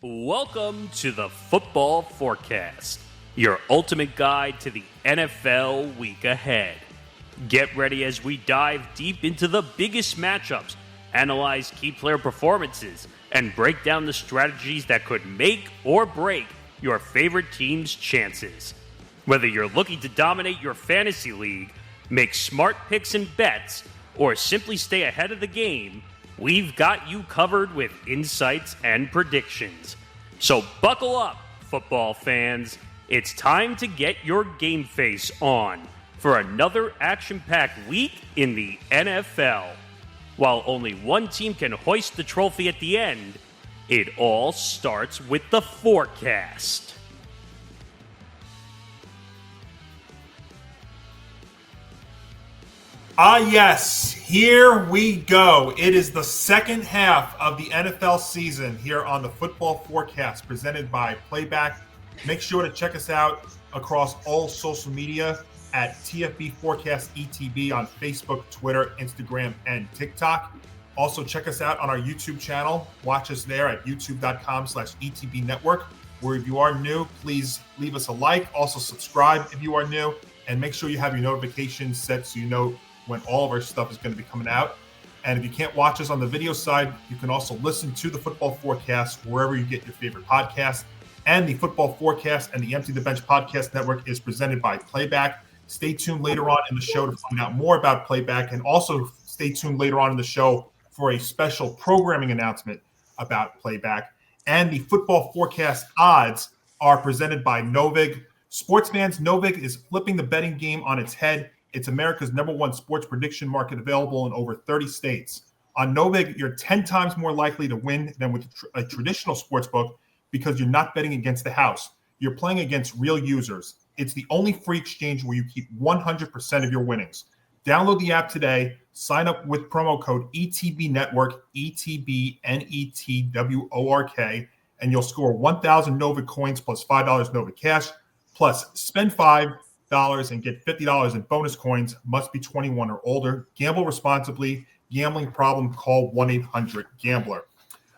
Welcome to the Football Forecast, your ultimate guide to the NFL week ahead. Get ready as we dive deep into the biggest matchups, analyze key player performances, and break down the strategies that could make or break your favorite team's chances. Whether you're looking to dominate your fantasy league, make smart picks and bets, or simply stay ahead of the game, we've got you covered with insights and predictions. So buckle up, football fans. It's time to get your game face on for another action-packed week in the NFL. While only one team can hoist the trophy at the end, it all starts with the forecast. Yes, here we go. It is the second half of the NFL season here on the Football Forecast presented by Playback. Make sure to check us out across all social media at TFB Forecast ETB on Facebook, Twitter, Instagram, and TikTok. Also, check us out on our YouTube channel. Watch us there at youtube.com/ETB Network. Where if you are new, please leave us a like. Also, subscribe if you are new. And make sure you have your notifications set so you know when all of our stuff is going to be coming out. And if you can't watch us on the video side, you can also listen to the Football Forecast wherever you get your favorite podcasts. And the Football Forecast and the Empty the Bench Podcast Network is presented by Playback. Stay tuned later on in the show to find out more about Playback, and also stay tuned later on in the show for a special programming announcement about Playback. And the Football Forecast odds are presented by Novig. Sportsman's Novig is flipping the betting game on its head. It's America's #1 sports prediction market, available in over 30 states. On Novig, you're 10 times more likely to win than with a traditional sports book because you're not betting against the house. You're playing against real users. It's the only free exchange where you keep 100% of your winnings. Download the app today. Sign up with promo code ETB Network, ETBNETWORK, and you'll score 1,000 Novig coins plus $5 Novig cash. Plus, spend $5 and get $50 in bonus coins. Must be 21 or older. Gamble responsibly. Gambling problem, call 1-800-GAMBLER.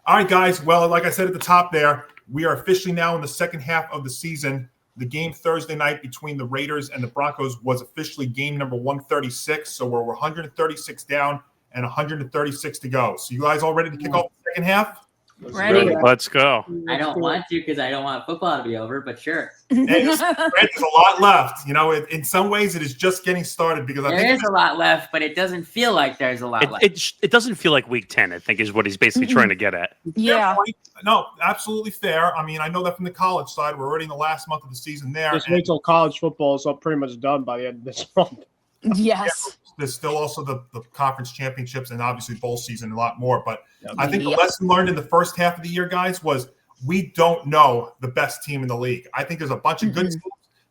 All right, guys. Well, like I said at the top there, we are officially now in the second half of the season. The game Thursday night between the Raiders and the Broncos was officially game number 136. So we're 136 down and 136 to go. So you guys all ready to kick off the second half? Ready. Let's go. I don't want to because I don't want football to be over, but sure. There's a lot left. You know, in some ways, it is just getting started because there is a lot left, but it doesn't feel like there's a lot left. It doesn't feel like week 10, I think, is what he's basically trying to get at. Yeah. No, absolutely fair. I mean, I know that from the college side. We're already in the last month of the season there. Just wait till college football is pretty much done by the end of this month. Yes. There's still also the conference championships and obviously bowl season and a lot more. But I think the lesson learned in the first half of the year, guys, was we don't know the best team in the league. I think there's a bunch of good teams.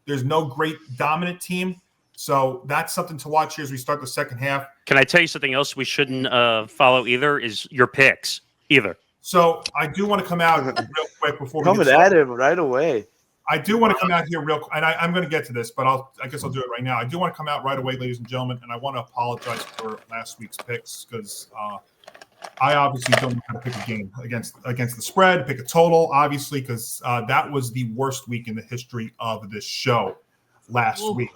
There's no great dominant team. So that's something to watch here as we start the second half. Can I tell you something else we shouldn't follow either is your picks either. So I do want to come out real quick before we get at him right away. I do want to come out here real quick, and I'm going to get to this, but I guess I'll do it right now. I do want to come out right away, ladies and gentlemen, and I want to apologize for last week's picks because I obviously don't know how to pick a game against the spread, pick a total, obviously, because that was the worst week in the history of this show last week.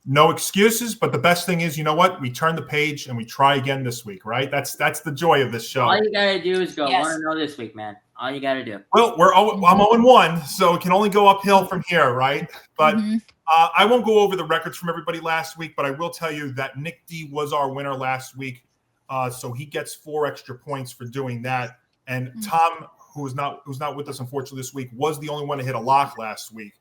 No excuses, but the best thing is, you know what? We turn the page and we try again this week, right? That's the joy of this show. All you got to do is go 1-0 this week, man. All you got to do. Well, I'm 0-1, so it can only go uphill from here, right? But I won't go over the records from everybody last week, but I will tell you that Nick D was our winner last week, so he gets 4 extra points for doing that. And Tom, who is not with us unfortunately this week, was the only one to hit a lock last week.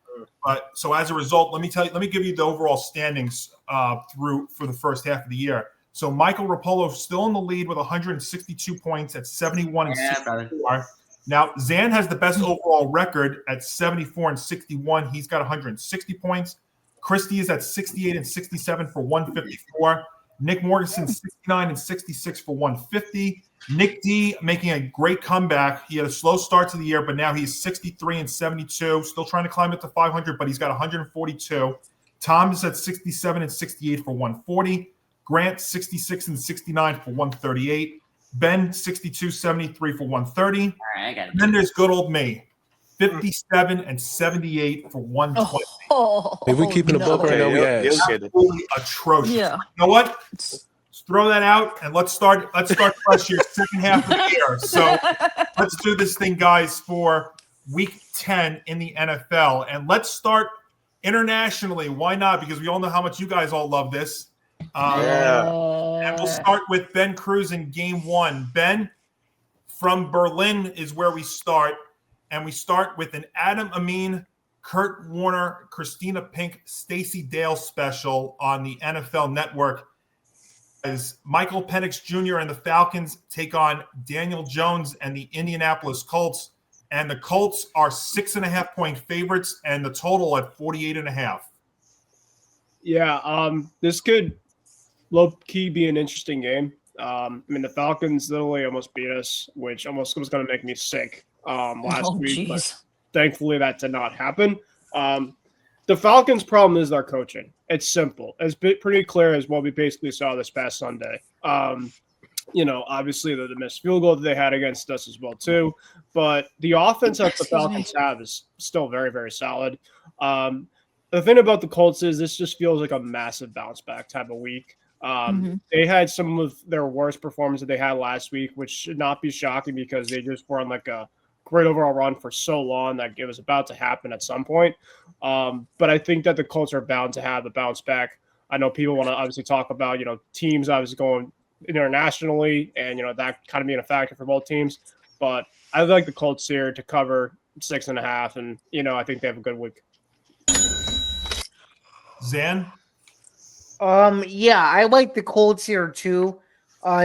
But so as a result, let me give you the overall standings for the first half of the year. So Michael Rapolo still in the lead with 162 points at 71 and 64. Now, Zan has the best overall record at 74 and 61. He's got 160 points. Christie is at 68 and 67 for 154. Nick Morganson, 69 and 66 for 150. Nick D making a great comeback. He had a slow start to the year, but now he's 63 and 72. Still trying to climb it to 500, but he's got 142. Tom is at 67 and 68 for 140. Grant, 66 and 69 for 138. Ben 62-73 for 130. All right, I got it. And then there's good old me, 57 and 78 for 120. If we keeping the book right now, we ask. Absolutely atrocious. Yeah. You know what? Let's throw that out and let's start fresh here, second half of the year. So let's do this thing, guys, for week 10 in the NFL. And let's start internationally. Why not? Because we all know how much you guys all love this. And we'll start with Ben Cruz in game 1. Ben, from Berlin is where we start. And we start with an Adam Amin, Kurt Warner, Christina Pink, Stacey Dale special on the NFL Network. As Michael Penix Jr. and the Falcons take on Daniel Jones and the Indianapolis Colts. And the Colts are 6.5-point favorites and the total at 48.5. Yeah, this could low-key be an interesting game. The Falcons literally almost beat us, which almost was going to make me sick last week. But thankfully, that did not happen. The Falcons' problem is their coaching. It's simple. It's pretty clear as what we basically saw this past Sunday. Obviously the missed field goal that they had against us as well too. But the offense that the Falcons have is still very, very solid. The thing about the Colts is this just feels like a massive bounce back type of week. They had some of their worst performance that they had last week, which should not be shocking because they just were on like a great overall run for so long that it was about to happen at some point. But I think that the Colts are bound to have a bounce back. I know people want to obviously talk about, teams obviously going internationally and, that kind of being a factor for both teams. But I like the Colts here to cover 6.5. And, I think they have a good week. Zan? Yeah, I like the Colts here too.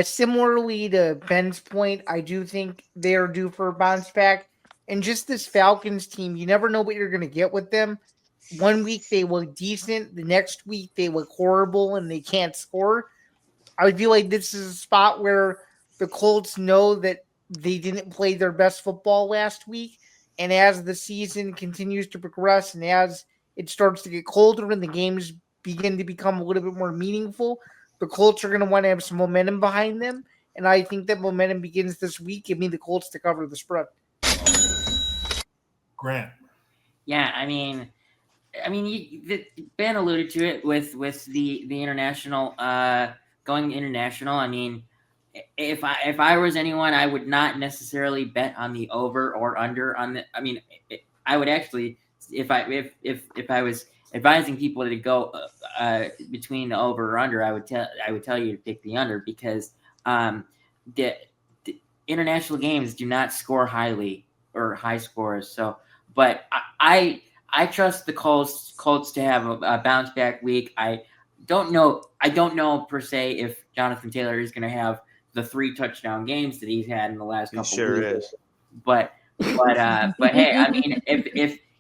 Similarly to Ben's point, I do think they are due for a bounce back. And just this Falcons team, you never know what you're going to get with them. One week they look decent. The next week they look horrible and they can't score. I feel like this is a spot where the Colts know that they didn't play their best football last week. And as the season continues to progress and as it starts to get colder and the games begin to become a little bit more meaningful, the Colts are going to want to have some momentum behind them. And I think that momentum begins this week. Give me the Colts to cover the spread. Grant. Yeah, Ben alluded to it with the international going international. If I was anyone, I would not necessarily bet on the over or under on the. I would actually, if I was advising people to go between the over or under, I would tell you to pick the under because the international games do not score highly or high scores. So, but I trust the Colts to have a bounce back week. I don't know per se if Jonathan Taylor is going to have the 3 touchdown games that he's had in the last couple of weeks. Is. But hey,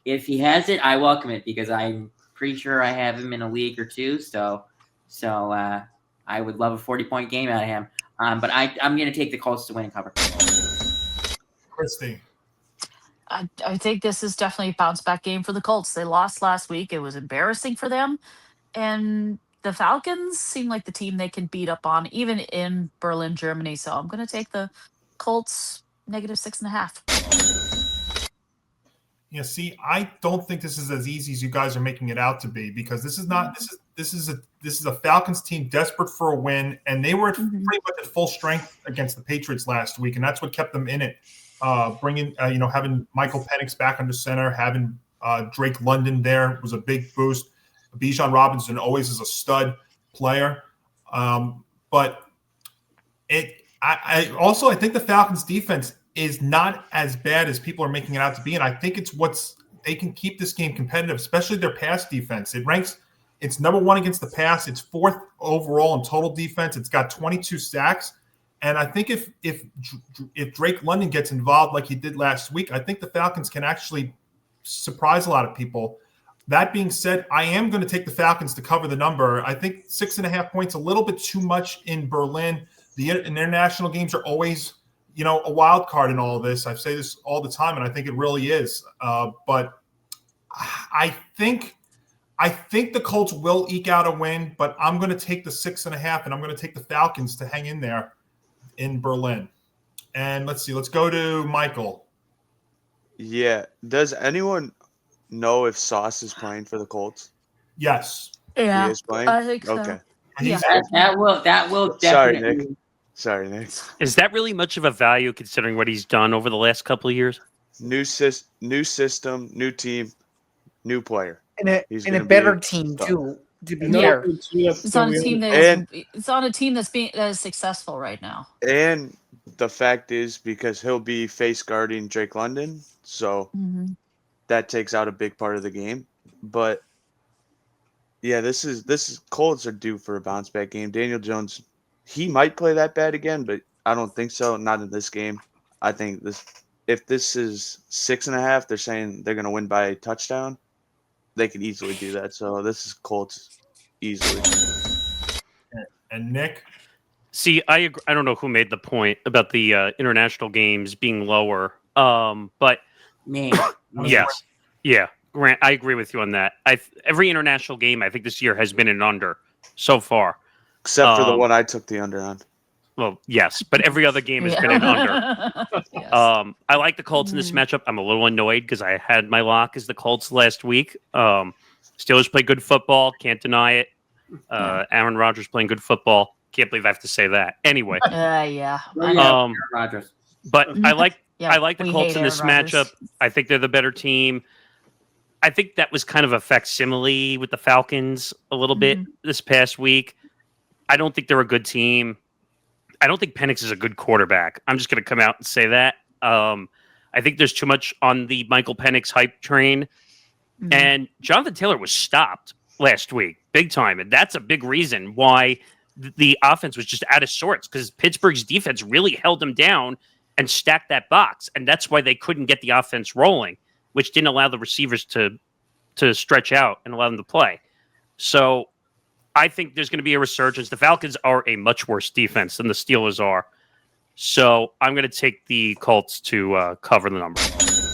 if he has it, I welcome it because I'm pretty sure I have him in a league or two. So I would love a 40-point game out of him. But I'm going to take the Colts to win and cover. Christy. I think this is definitely a bounce back game for the Colts. They lost last week. It was embarrassing for them. And the Falcons seem like the team they can beat up on, even in Berlin, Germany. So I'm going to take the Colts -6.5. Yeah, see, I don't think this is as easy as you guys are making it out to be because this is not this is a Falcons team desperate for a win, and they were pretty much at full strength against the Patriots last week, and that's what kept them in it. Having Michael Penix back under center, having Drake London there was a big boost. Bijan Robinson always is a stud player, but I think the Falcons defense is not as bad as people are making it out to be. And I think it's they can keep this game competitive, especially their pass defense. It's number 1 against the pass. It's 4th overall in total defense. It's got 22 sacks. And I think if Drake London gets involved like he did last week, I think the Falcons can actually surprise a lot of people. That being said, I am going to take the Falcons to cover the number. I think 6.5 points, a little bit too much in Berlin. The international games are always a wild card in all of this. I say this all the time, and I think it really is. But I think the Colts will eke out a win, but I'm going to take the 6.5, and I'm going to take the Falcons to hang in there in Berlin. And let's see. Let's go to Michael. Yeah. Does anyone know if Sauce is playing for the Colts? Yes. Yeah, He is playing? I think so. Okay. He's That will Sorry, definitely. Nick. Sorry, Nick. Is that really much of a value considering what he's done over the last couple of years? New system, new team, new player. And a, He's and a gonna better be team tough. too. To be Another fair, team that's It's on a still team young. that And- it's on a team that is successful right now. And the fact is, because he'll be face guarding Drake London, so Mm-hmm. that takes out a big part of the game. But yeah, this is Colts are due for a bounce back game. Daniel Jones, he might play that bad again, but I don't think so. Not in this game. I think if this is 6.5, they're saying they're gonna win by a touchdown. They could easily do that. So this is Colts easily. and Nick. See, I agree. I don't know who made the point about the international games being lower, but Me. yes, yeah, Grant, I agree with you on that. Every international game I think this year has been an under so far. Except for the one I took the under on. Well, yes, but every other game has been an under. Yes. I like the Colts in this matchup. I'm a little annoyed because I had my lock as the Colts last week. Steelers play good football, can't deny it. Aaron Rodgers playing good football. Can't believe I have to say that. Anyway, Yeah. I Yeah, know. Rodgers. but I like Yeah, I like the we Colts hate in this Aaron Rodgers. matchup. I think they're the better team. I think that was kind of a facsimile with the Falcons a little bit this past week. I don't think they're a good team. I don't think Penix is a good quarterback. I'm just going to come out and say that. I think there's too much on the Michael Penix hype train. And Jonathan Taylor was stopped last week, big time. And that's a big reason why the offense was just out of sorts, because Pittsburgh's defense really held them down and stacked that box. And that's why they couldn't get the offense rolling, which didn't allow the receivers to stretch out and allow them to play. So I think there's going to be a resurgence. The Falcons are a much worse defense than the Steelers are. So I'm going to take the Colts to cover the number.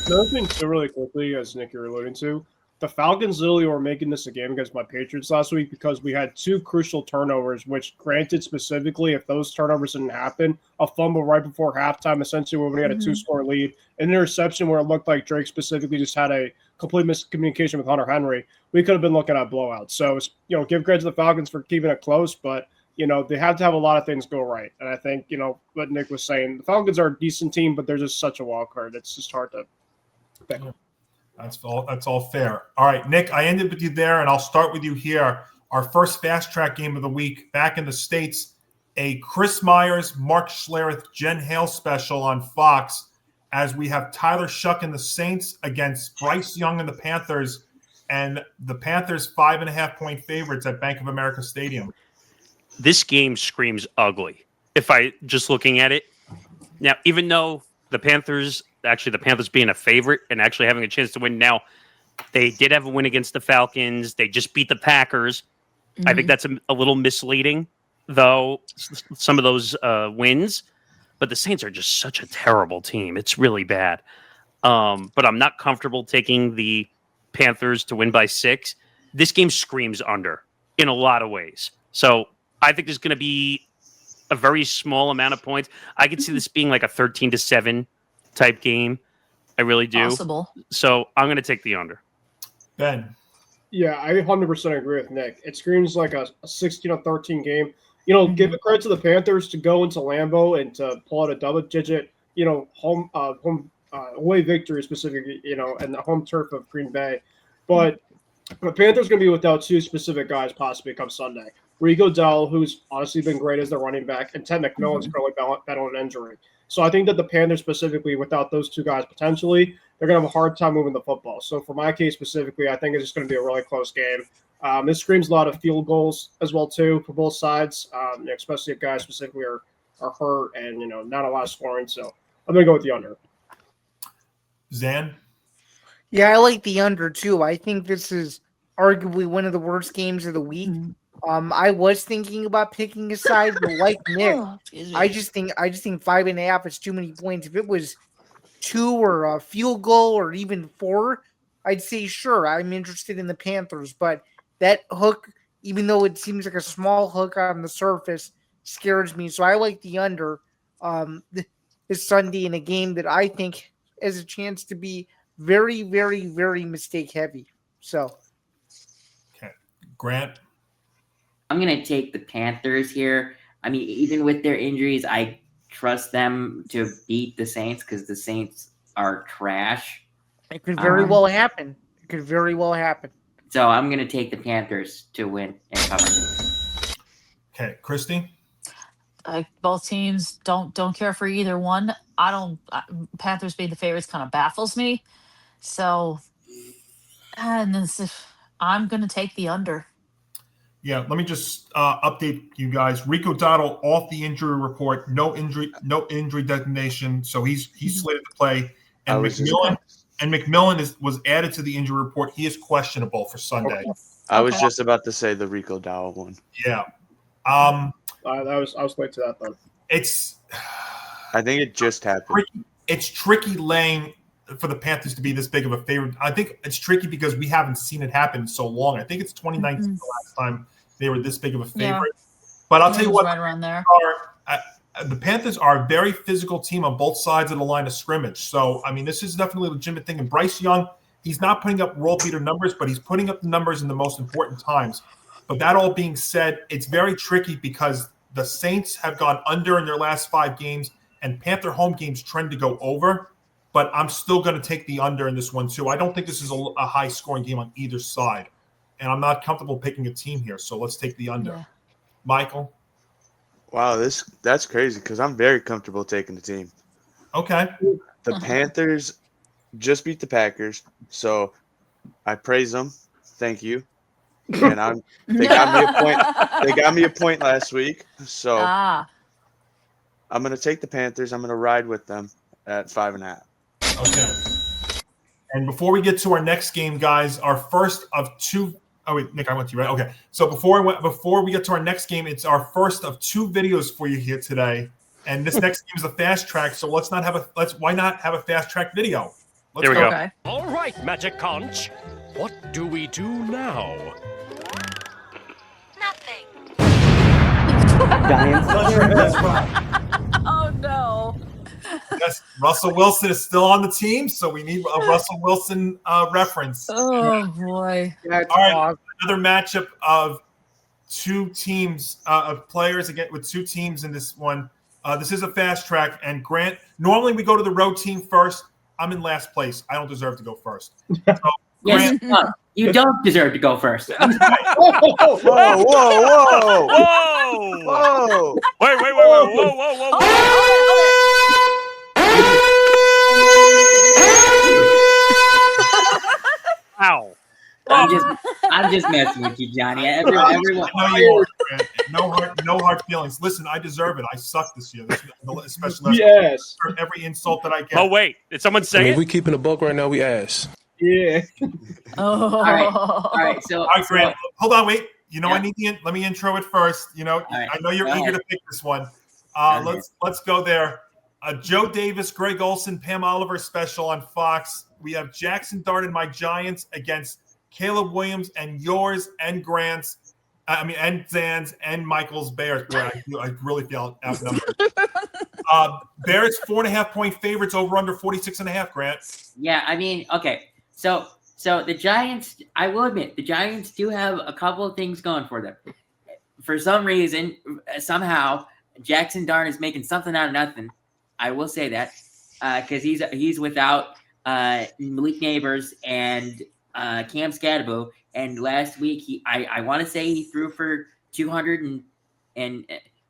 Another thing, too, really quickly, as Nick, you're alluding to, the Falcons literally were making this a game against my Patriots last week because we had two crucial turnovers, which, granted, specifically, if those turnovers didn't happen, a fumble right before halftime, essentially when we had a two-score lead, an interception where it looked like Drake specifically just had a complete miscommunication with Hunter Henry, we could have been looking at blowouts. So, give credit to the Falcons for keeping it close, but, they have to have a lot of things go right. And I think, what Nick was saying, the Falcons are a decent team, but they're just such a wild card. It's just hard to pick. That's all fair. All right, Nick, I ended with you there, and I'll start with you here. Our first fast track game of the week back in the States, a Chris Myers, Mark Schlereth, Jen Hale special on Fox, as we have Tyler Shuck and the Saints against Bryce Young and the Panthers, and the Panthers 5.5-point favorites at Bank of America Stadium. This game screams ugly. If I just looking at it now, even though the Panthers being a favorite and actually having a chance to win now, they did have a win against the Falcons. They just beat the Packers. I think that's a little misleading, though, some of those wins. But the Saints are just such a terrible team. It's really bad. But I'm not comfortable taking the Panthers to win by 6. This game screams under in a lot of ways. So I think there's going to be a very small amount of points. I could see this being like a 13-7 type game. I really do. Possible. So I'm going to take the under. Ben. Yeah, I 100% agree with Nick. It screams like a 16-13 game. Give it credit to the Panthers to go into Lambeau and to pull out a double-digit, home away victory specifically, and the home turf of Green Bay. But the Panthers going to be without two specific guys possibly come Sunday. Rico Dell, who's honestly been great as the running back, and Ted McMillan's currently battling an injury. So I think that the Panthers specifically, without those two guys potentially, they're going to have a hard time moving the football. So for my case specifically, I think it's just going to be a really close game. This screams a lot of field goals as well, too, for both sides, especially if guys specifically are hurt and, not a lot of scoring. So I'm going to go with the under. Zan? yeah, I like the under too. I think this is arguably one of the worst games of the week. I was thinking about picking a side, but like Nick, I just think 5.5 is too many points. If it was 2 or a field goal or even 4, I'd say sure, I'm interested in the Panthers. But that hook, even though it seems like a small hook on the surface, scares me. So I like the under. this Sunday in a game that I think has a chance to be very, very, very mistake heavy. So, Okay, Grant. I'm going to take the Panthers here. I mean, even with their injuries, I trust them to beat the Saints because the Saints are trash. it could very well happen. It could very well happen. So I'm going to take the Panthers to win and cover. Okay, Christy. Both teams don't care for either one. Panthers being the favorites kind of baffles me. So, I'm going to take the under. Yeah, let me just update you guys. Rico Dottle off the injury report, no injury designation, so he's slated to play. And McMillan was added to the injury report. He is questionable for Sunday. I was just about to say the Rico Dowell one. Yeah. I was late to that then. I think it just happened. It's tricky laying for the Panthers to be this big of a favorite. I think it's tricky because we haven't seen it happen in so long. I think it's 2019 the last time they were this big of a favorite. Yeah. But I'll tell you what, right around there. The Panthers are a very physical team on both sides of the line of scrimmage. So, I mean, this is definitely a legitimate thing. And Bryce Young, he's not putting up world beater numbers, but he's putting up the numbers in the most important times. But that all being said, it's very tricky because the Saints have gone under in their last 5 games, and Panther home games trend to go over. But I'm still going to take the under in this one, too. I don't think this is a high-scoring game on either side. And I'm not comfortable picking a team here, so let's take the under. Yeah. Michael? Wow, that's crazy because I'm very comfortable taking the team. Okay. The Panthers just beat the Packers, so I praise them. Thank you. And they got me a point. They got me a point last week, so I'm going to take the Panthers. I'm going to ride with them at 5.5. Okay. And before we get to our next game, guys, our first of 2. Oh wait, Nick, I went to you, right? Okay. So before we get to our next game, it's our first of 2 videos for you here today. And this next game is a fast track. So why not have a fast track video? Here we go. Okay. All right, Magic Conch. What do we do now? Nothing. That's right. Oh no. Yes, Russell Wilson is still on the team, so we need a Russell Wilson reference. Oh boy. All right, another matchup of 2 teams of players again with 2 teams in this one. This is a fast track, and Grant. Normally we go to the road team first. I'm in last place. I don't deserve to go first. So, Yes, no, you don't deserve to go first. Whoa, whoa, whoa, whoa, Whoa! whoa! Wait, whoa! Ow! I'm just messing with you, Johnny. Everyone. I know you are, Grant. No hard feelings. Listen, I deserve it. I suck this year. Especially for every insult that I get. Oh wait, did someone say If we keeping a buck right now, we ass. Yeah. Oh. All right. So, All right, Grant. Hold on, wait. Yeah. I need let me intro it first. right, I know you're go eager ahead. to pick this one. Let's go there. Joe Davis, Greg Olson, Pam Oliver special on Fox. We have Jackson Dart and my Giants against Caleb Williams and yours and Grant's. And Zan's and Michael's Bears. Boy, I really feel outnumbered. Bears 4.5-point favorites over under 46.5. Grant. Yeah, I mean, okay. So the Giants, I will admit, the Giants do have a couple of things going for them. For some reason, somehow, Jackson Dart is making something out of nothing. I will say that because he's without Malik Neighbors and Cam Scadaboo. And last week, I want to say he threw for 200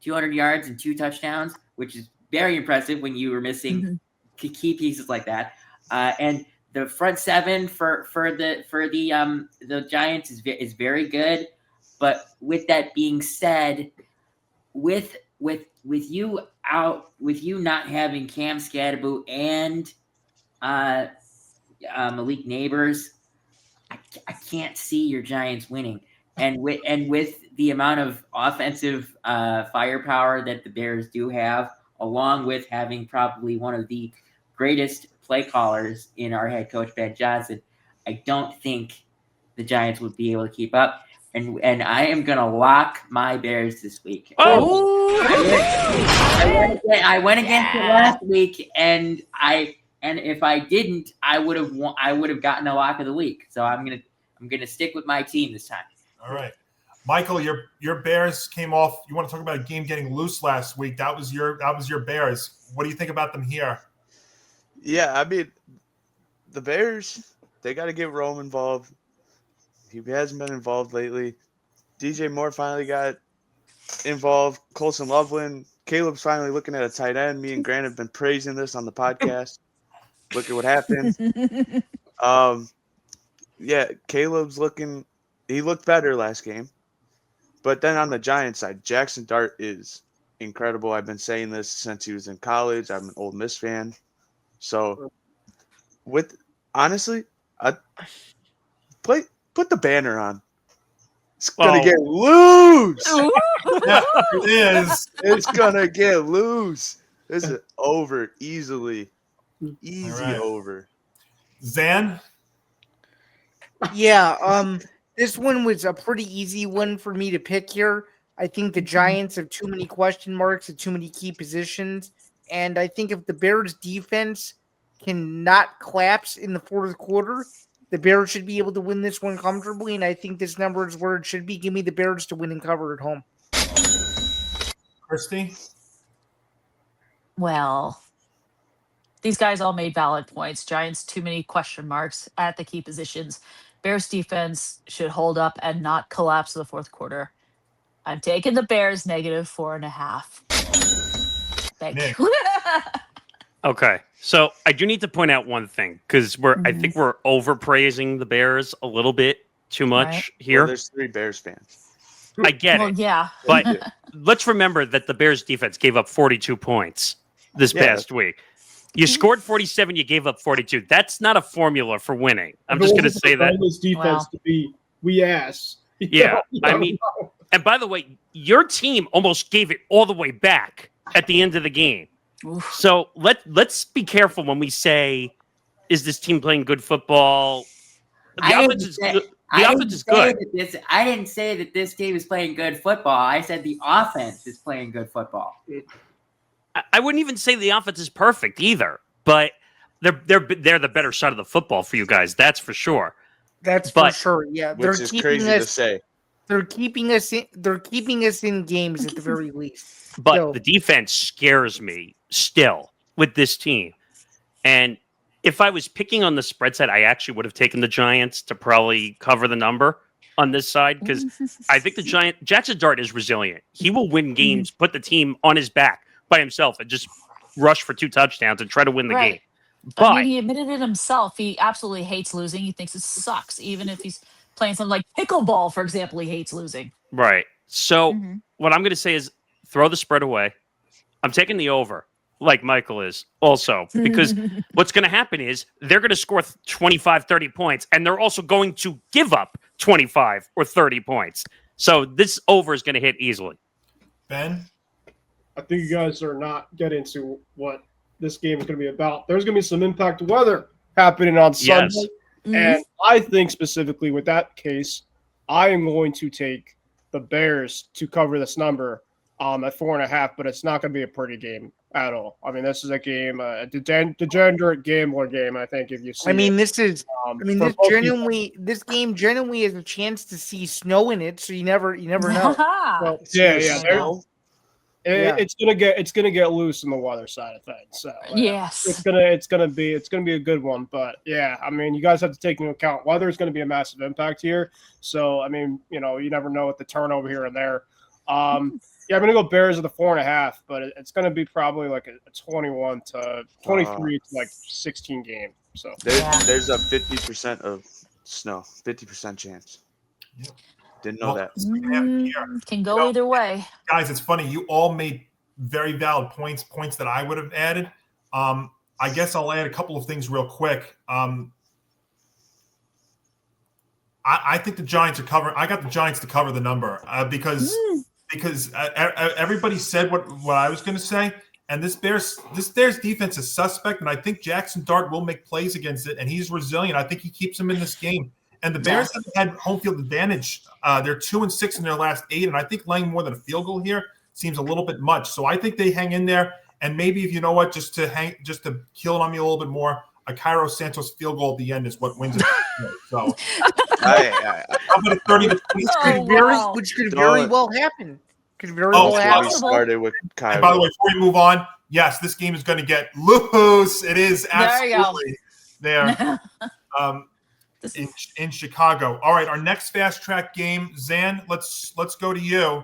yards and 2 touchdowns, which is very impressive when you were missing key pieces like that. And the front 7 for the Giants is very good. But with that being said, with you not having Cam Scadaboo and Malik Neighbors, I can't see your Giants winning. And with the amount of offensive firepower that the Bears do have, along with having probably one of the greatest play callers in our head coach, Ben Johnson, I don't think the Giants would be able to keep up. and I am gonna lock my Bears this week. Oh, I went against it last week, and if I didn't, I would have gotten a lock of the week. So I'm gonna stick with my team this time. All right. Michael, your Bears came off. You want to talk about a game getting loose last week? That was your Bears. What do you think about them here? Yeah, I mean, the Bears, they got to get Rome involved. He hasn't been involved lately. DJ Moore finally got involved. Colson Loveland. Caleb's finally looking at a tight end. Me and Grant have been praising this on the podcast. Look at what happened. Yeah, Caleb's looking – he looked better last game. But then on the Giants side, Jackson Dart is incredible. I've been saying this since he was in college. I'm an Ole Miss fan. So, honestly, put the banner on. It's gonna get loose. Yeah, it is. It's gonna get loose. This is over easily. Easy over. Zan? Yeah, this one was a pretty easy one for me to pick here. I think the Giants have too many question marks and too many key positions. And I think if the Bears defense cannot collapse in the fourth quarter, the Bears should be able to win this one comfortably. And I think this number is where it should be. Give me the Bears to win and cover at home. Christy? well, these guys all made valid points. Giants, too many question marks at the key positions. Bears defense should hold up and not collapse in the fourth quarter. I'm taking the Bears -4.5. Thank Nick. you. Okay, so I do need to point out one thing because I think we're overpraising the Bears a little bit too much Right. here. Well, there's 3 Bears fans. I get Well, it, yeah. but let's remember that the Bears defense gave up 42 points this past week. You scored 47, you gave up 42. That's not a formula for winning. I'm just going to say that. This defense Wow. to be we ass. Yeah, I mean, and by the way, your team almost gave it all the way back at the end of the game. Oof. So let's be careful when we say, "Is this team playing good football?" The offense is good. The offense is good. I didn't say that this team is playing good football. I said the offense is playing good football. I wouldn't even say the offense is perfect either, but they're the better side of the football for you guys. That's for sure. That's But- for sure. Yeah, Which is crazy to say. They're keeping us in games at the very least. But So- the defense scares me still with this team. And if I was picking on the spread side, I actually would have taken the Giants to probably cover the number on this side because I think Jackson Dart is resilient. He will win games, put the team on his back by himself and just rush for 2 touchdowns and try to win the Right. game. I But mean, he admitted it himself. He absolutely hates losing. He thinks it sucks. Even if he's playing something like pickleball, for example, he hates losing. right. So Mhm. what I'm going to say is throw the spread away. I'm taking the over, like Michael is also, because what's going to happen is they're going to score 25, 30 points, and they're also going to give up 25 or 30 points. So this over is going to hit easily. Ben? I think you guys are not getting to what this game is going to be about. There's going to be some impact weather happening on Yes. Sunday. Mhm. And I think specifically with that case, I am going to take the Bears to cover this number at 4.5, but it's not going to be a pretty game at all. I mean, this is a game, a degenerate gambler game, I think, if you see I mean, it. this is. For I mean, both this game genuinely has a chance to see snow in it, so you never know. So, Yeah, Seriously, there- no? Yeah. It's gonna get loose on the weather side of things. So Yes. it's gonna be a good one. But yeah, I mean, you guys have to take into account weather is going to be a massive impact here. So I mean, you never know with the turnover here and there. Yeah, I'm gonna go Bears at the 4.5, but it's gonna be probably like a 21 to 23 to like 16 game. So There's a 50% of snow, 50% chance. Yep. Didn't know that. Can go either way. Guys, it's funny. You all made very valid points that I would have added. I guess I'll add a couple of things real quick. I think the Giants are covering. I got the Giants to cover the number because everybody said what I was going to say, and this Bears defense is suspect, and I think Jackson Dart will make plays against it, and he's resilient. I think he keeps them in this game. And the Bears have had home field advantage. They're 2-6 in their last 8, and I think laying more than a field goal here seems a little bit much. So I think they hang in there. And maybe if you know what, just to kill it on me a little bit more, a Cairo Santos field goal at the end is what wins it. So I I'm going to 30 to 20. Which could very well happen. Could very well we happen. started with Cairo. And by the way, before we move on, yes, this game is going to get loose. It is absolutely there. In Chicago. All right, our next fast track game, Zan. Let's go to you.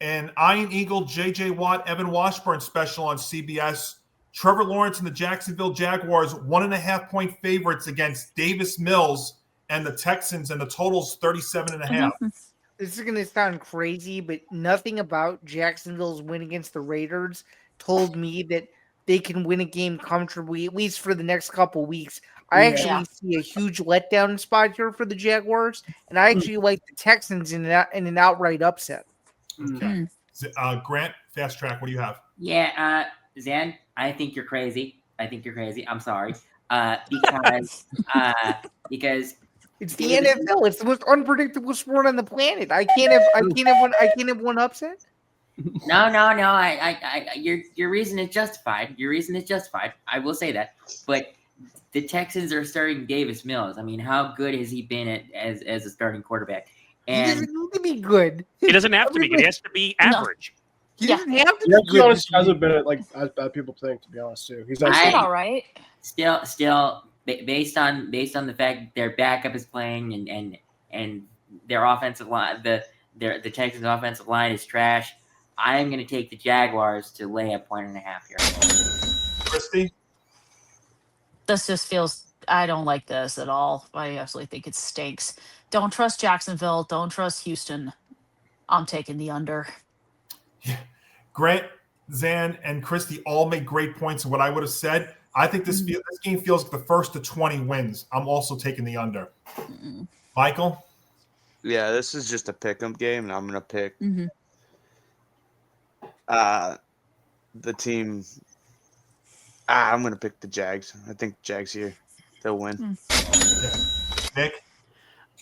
An Iron Eagle, J.J. Watt, Evan Washburn special on CBS. Trevor Lawrence and the Jacksonville Jaguars 1.5-point favorites against Davis Mills and the Texans, and the total's 37.5. This is going to sound crazy, but nothing about Jacksonville's win against the Raiders told me that they can win a game comfortably, at least for the next couple weeks. I actually see a huge letdown spot here for the Jaguars, and I actually like the Texans in an outright upset. Okay. Grant, fast track, what do you have? Yeah, Zan, I think you're crazy. I'm sorry. Because it's the NFL. It's the most unpredictable sport on the planet. I can't have one upset. No. Your reason is justified. I will say that. But the Texans are starting Davis Mills. I mean, how good has he been as a starting quarterback? And he doesn't need to be good. He doesn't have to be good. He has to be average. He doesn't have to Yeah, be good. he hasn't been as bad people think, to be honest, too. He's all right. Still, based on the fact their backup is playing and their offensive line, the Texans' offensive line is trash. I am going to take the Jaguars to lay a 1.5 here. Christy? This just feels, I don't like this at all. I absolutely think it stinks. Don't trust Jacksonville. Don't trust Houston. I'm taking the under. Yeah. Grant, Zan, and Christy all make great points of what I would have said. I think this game feels like the first to 20 wins. I'm also taking the under. Michael? Yeah, this is just a pick-em game, and I'm going to pick the team. I'm going to pick the Jags. I think Jags here. They'll win. Yeah. Nick?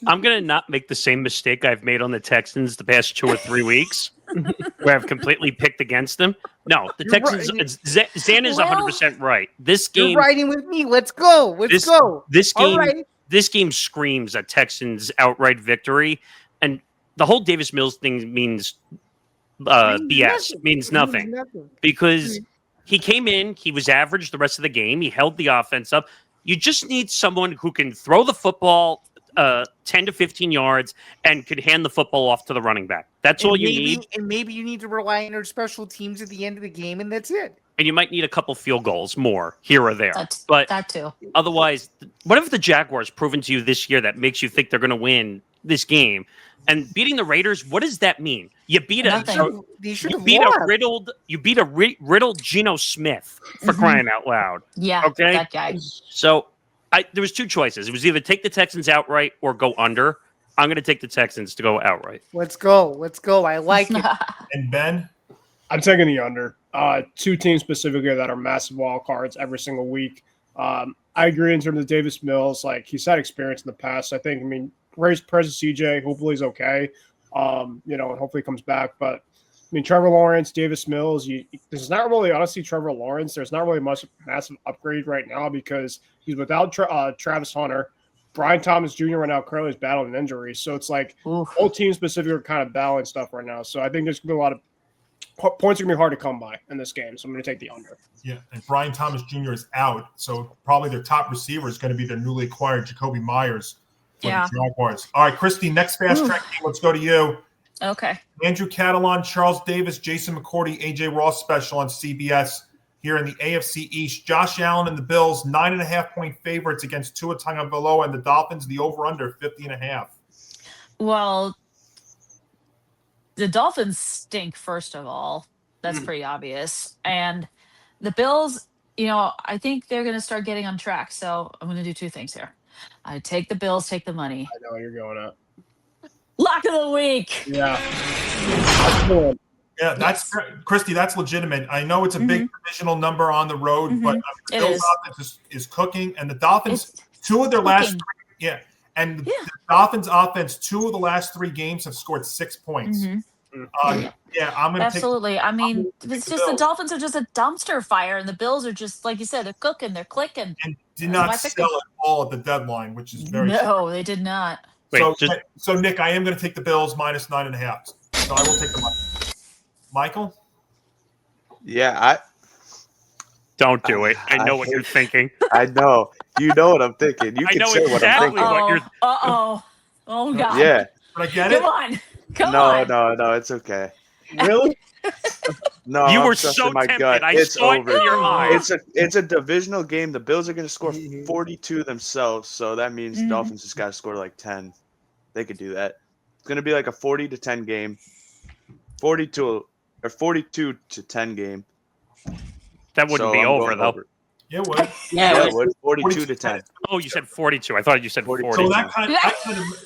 I'm going to not make the same mistake I've made on the Texans the past 2 or 3 weeks, where I've completely picked against them. No, the Texans. Right. Zan is 100% right. This game. You're riding with me. Let's go. Let's go. This game. Right. This game screams a Texans outright victory, and the whole Davis Mills thing means BS. Means nothing because he came in. He was average the rest of the game. He held the offense up. You just need someone who can throw the football 10 to 15 yards and could hand the football off to the running back. That's all you need. And maybe you need to rely on your special teams at the end of the game, and that's it. And you might need a couple field goals more here or there. But that too. Otherwise, whatever the Jaguars proven to you this year that makes you think they're going to win this game, and beating the Raiders, what does that mean? You beat a riddled Geno Smith for crying out loud. Yeah, okay, that guy. So there was 2 choices. It was either take the Texans outright or go under. I'm going to take the Texans to go outright. Let's go. I like it. And Ben? I'm taking the under. 2 teams specifically that are massive wild cards every single week. I agree in terms of Davis Mills. Like, he's had experience in the past. I think, Ray's present CJ, hopefully he's okay. And hopefully he comes back. But, Trevor Lawrence, Davis Mills, there's not really, honestly, Trevor Lawrence. There's not really much massive upgrade right now because he's without Travis Hunter. Brian Thomas Jr. right now currently is battling an injury. So it's like all team specific are kind of battling stuff right now. So I think there's going to be a lot of points are going to be hard to come by in this game. So I'm going to take the under. Yeah, and Brian Thomas Jr. is out. So probably their top receiver is going to be their newly acquired Jacoby Myers for the Jaguars. All right, Christy, next fast track game. Let's go to you. Okay. Andrew Catalan, Charles Davis, Jason McCourty, AJ Ross special on CBS here in the AFC East. Josh Allen and the Bills, 9.5-point favorites against Tua Tagovailoa and the Dolphins. The over/under 50.5. Well, the Dolphins stink. First of all, that's pretty obvious, and the Bills. I think they're going to start getting on track. So I'm going to do 2 things here. I take the Bills, take the money. I know you're going up. Lock of the week. Yeah. Yeah, that's Christy. That's legitimate. I know it's a big divisional number on the road, but the Bills offense is cooking, and the Dolphins, 2 of their last 3, And the Dolphins offense, 2 of the last 3 games have scored 6 points. Yeah, I'm going to Absolutely. I mean, it's just the Dolphins are just a dumpster fire, and the Bills are just, like you said, they're cooking, they're clicking. And did not sell at all at the deadline, which is very No, they did not. So Nick, I am going to take the Bills minus 9.5. So I will take the money. Michael? Yeah, Don't do it. I know what you're thinking. I know. You know what I'm thinking. You can say what I'm thinking. Oh God. Yeah. Did I get it? Come on. No, it's okay. Really? No, you I'm were trusting so my tempted. gut. I It's saw it over. in your eyes. It's a divisional game. The Bills are going to score 42 themselves, so that means the Dolphins just got to score like 10. They could do that. It's going to be like a 40-10 game, 42 to 10 game. That wouldn't be over though. Over. Yeah, it would. Yeah, it would. 42 to 10. Oh, you said 42. I thought you said 40. So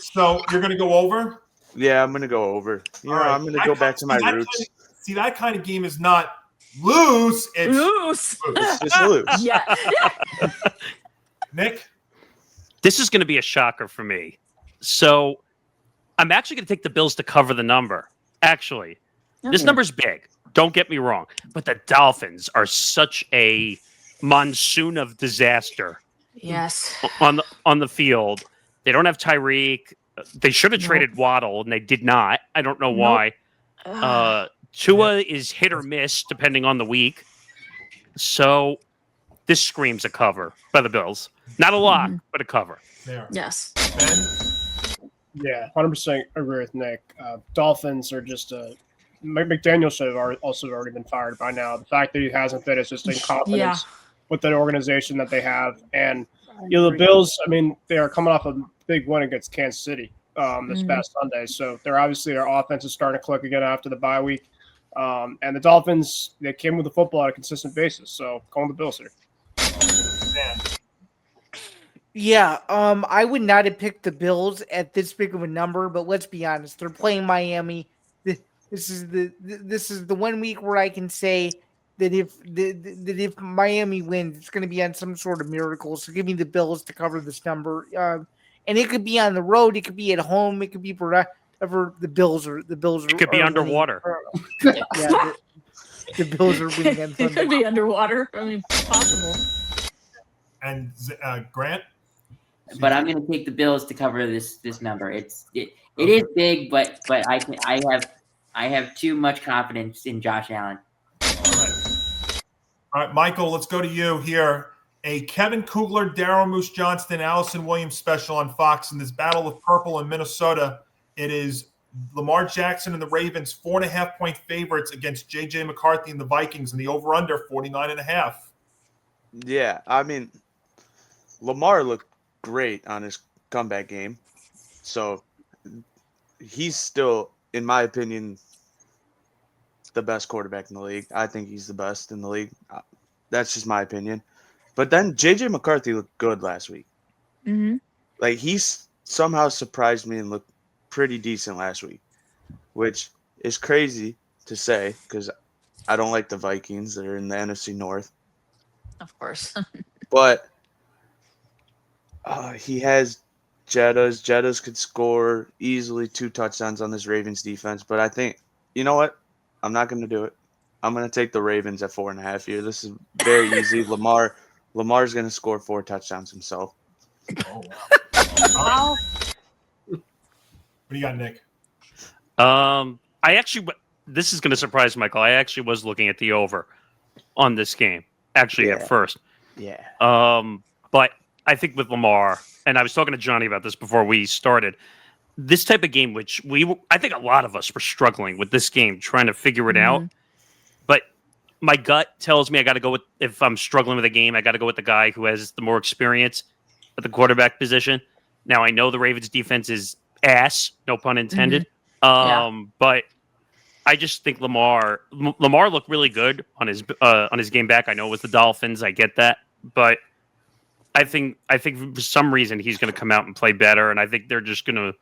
so you're going to go over? Yeah, I'm going to go over. Right. I'm going to go back to my roots. That kind of game is not loose. It's loose. It's just loose. Yeah. Nick? This is going to be a shocker for me. So I'm actually going to take the Bills to cover the number. Actually, this number's big. Don't get me wrong. But the Dolphins are such a monsoon of disaster. Yes. On the field. They don't have Tyreek. They should have traded Waddle, and they did not. I don't know why. Tua is hit or miss, depending on the week. So this screams a cover by the Bills. Not a lot, but a cover. There. Yes. Ben? Yeah, 100% agree with Nick. Dolphins are just McDaniel should have also already been fired by now. The fact that he hasn't been is just incompetence with the organization that they have. And the Bills, I mean, they are coming off a big win against Kansas City this past Sunday. So their offense is starting to click again after the bye week. And the Dolphins, they came with the football on a consistent basis. So going the Bills here. Yeah, I would not have picked the Bills at this big of a number, but let's be honest, they're playing Miami. This is the 1 week where I can say that if Miami wins, it's going to be on some sort of miracle. So give me the Bills to cover this number. And it could be on the road, it could be at home, it could be wherever the Bills are. It could be underwater. The Bills are winning. It could be underwater. I mean, possible. And Grant? But I'm going to take the Bills to cover this number. It is big, but I have too much confidence in Josh Allen. All right, Michael, let's go to you here. A Kevin Kugler, Daryl Moose Johnston, Allison Williams special on Fox in this battle of purple in Minnesota. It is Lamar Jackson and the Ravens 4.5-point favorites against J.J. McCarthy and the Vikings, and the over-under 49.5. Yeah, I mean, Lamar looked great on his comeback game. So he's still, in my opinion, the best quarterback in the league. I think he's the best in the league. That's just my opinion. But then J.J. McCarthy looked good last week. Like, he's somehow surprised me and looked pretty decent last week, which is crazy to say because I don't like the Vikings that are in the NFC North. Of course. But he has Jettas. Jettas could score easily 2 touchdowns on this Ravens defense. But I think, you know what? I'm not going to do it. I'm going to take the Ravens at 4.5 here. This is very easy. Lamar's going to score 4 touchdowns himself. Oh, Wow. What do you got, Nick? This is going to surprise Michael. I actually was looking at the over on this game, at first. Yeah. But I think with Lamar, and I was talking to Johnny about this before we started, this type of game, which I think a lot of us were struggling with this game, trying to figure it out. But my gut tells me I got to go with, if I'm struggling with a game, I got to go with the guy who has the more experience at the quarterback position. Now, I know the Ravens defense is ass, no pun intended. But I just think Lamar looked really good on his game back. I know it was the Dolphins. I get that. But I think for some reason he's going to come out and play better, and I think they're just going to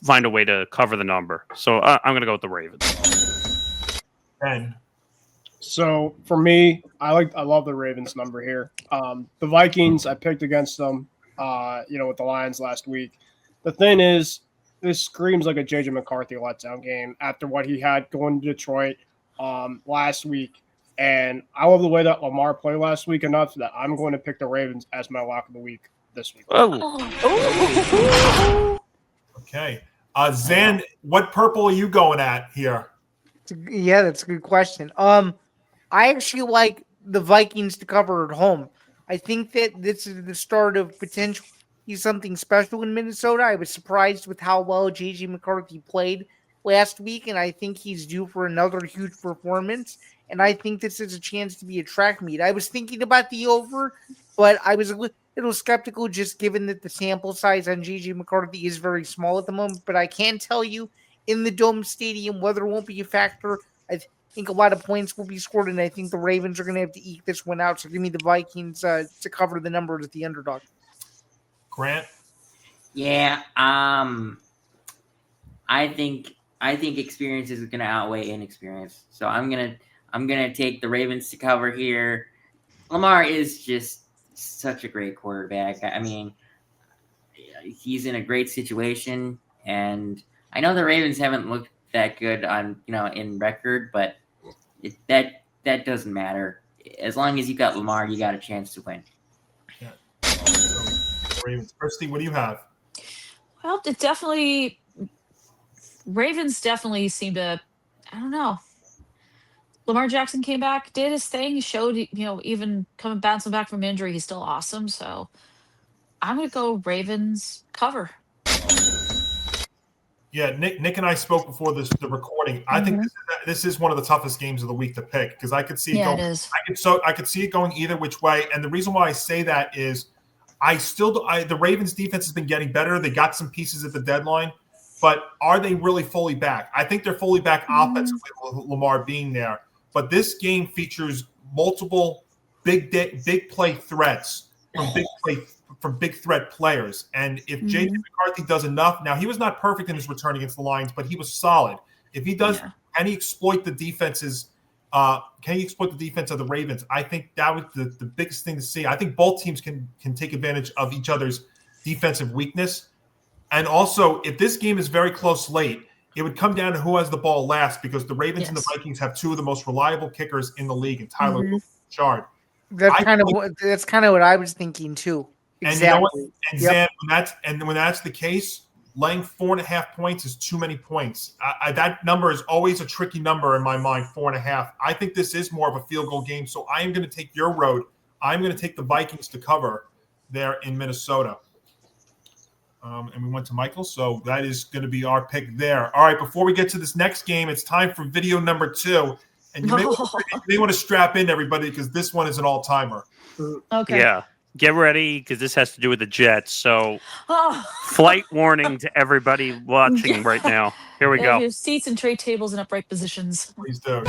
find a way to cover the number. So I'm going to go with the Ravens. Ben. So for me, I love the Ravens number here. The Vikings, I picked against them, with the Lions last week. The thing is, this screams like a JJ McCarthy letdown game after what he had going to Detroit last week. And I love the way that Lamar played last week enough that I'm going to pick the Ravens as my lock of the week this week. Okay. Zan, what purple are you going at here? Yeah, that's a good question. I actually like the Vikings to cover at home. I think that this is the start of potentially something special in Minnesota. I was surprised with how well JJ McCarthy played last week, and I think he's due for another huge performance. And I think this is a chance to be a track meet. I was thinking about the over, but I was a little skeptical just given that the sample size on JJ McCarthy is very small at the moment. But I can tell you, in the Dome Stadium, weather won't be a factor. I think a lot of points will be scored, and I think the Ravens are going to have to eke this one out. So give me the Vikings to cover the number as the underdog. Grant? Yeah, I think experience is going to outweigh inexperience. So I'm gonna take the Ravens to cover here. Lamar is just such a great quarterback. I mean, he's in a great situation, and I know the Ravens haven't looked that good on in record, but that doesn't matter. As long as you got Lamar, you got a chance to win. Yeah. Ravens. Kirsty, what do you have? Well, Ravens definitely seem to, I don't know. Lamar Jackson came back, did his thing. He showed, even bouncing back from injury, he's still awesome. So I'm going to go Ravens cover. Yeah, Nick and I spoke before the recording. I think this is one of the toughest games of the week to pick because I could see it going. It is. I could see it going either which way. And the reason why I say that is the Ravens defense has been getting better. They got some pieces at the deadline, but are they really fully back? I think they're fully back offensively with Lamar being there. But this game features multiple big play threats from big threat players. And if JJ McCarthy does enough, now he was not perfect in his return against the Lions, but he was solid. If he does, can he exploit the defenses? Can he exploit the defense of the Ravens? I think that was the biggest thing to see. I think both teams can take advantage of each other's defensive weakness. And also, if this game is very close late, it would come down to who has the ball last because the Ravens and the Vikings have two of the most reliable kickers in the league, and Tyler Chard. That's kind of what I was thinking too. Exactly. And Zan, when that's the case, laying 4.5 points is too many points. That number is always a tricky number in my mind. 4.5. I think this is more of a field goal game, so I am going to take your road. I'm going to take the Vikings to cover there in Minnesota. And we went to Michael, so that is going to be our pick there. All right, before we get to this next game, it's time for video number 2. And you may want to strap in, everybody, because this one is an all-timer. Okay. Yeah. Get ready, because this has to do with the Jets. So, flight warning to everybody watching right now. Here we go. Your seats and tray tables in upright positions. Please do.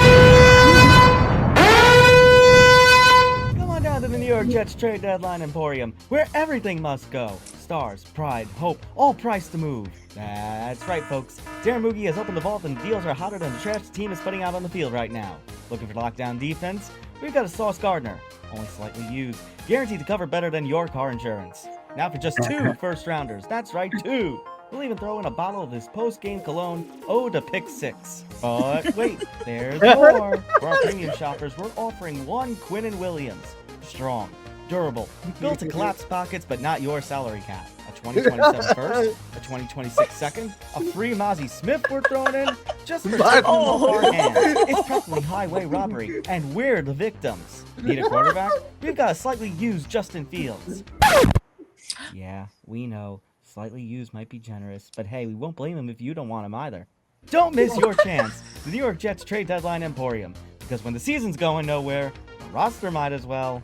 Come on down to the New York Jets Trade Deadline Emporium, where everything must go. Stars, pride, hope, all priced to move. That's right, folks. Darren Moogie has opened the vault and deals are hotter than the trash the team is putting out on the field right now. Looking for lockdown defense? We've got a Sauce Gardner, only slightly used, guaranteed to cover better than your car insurance. Now for just 2 first-rounders. That's right, 2. We'll even throw in a bottle of his post-game cologne, Ode to Pick 6. But wait, there's more. For our premium shoppers, we're offering 1 Quinnen Williams. Strong, durable, built to collapse pockets, but not your salary cap. A 2027 first, a 2026 second, a free Mozzie Smith we're throwing in, just for our hands. It's practically highway robbery, and we're the victims. Need a quarterback? We've got a slightly used Justin Fields. Yeah, we know. Slightly used might be generous, but hey, we won't blame him if you don't want him either. Don't miss your chance. The New York Jets Trade Deadline Emporium. Because when the season's going nowhere, the roster might as well.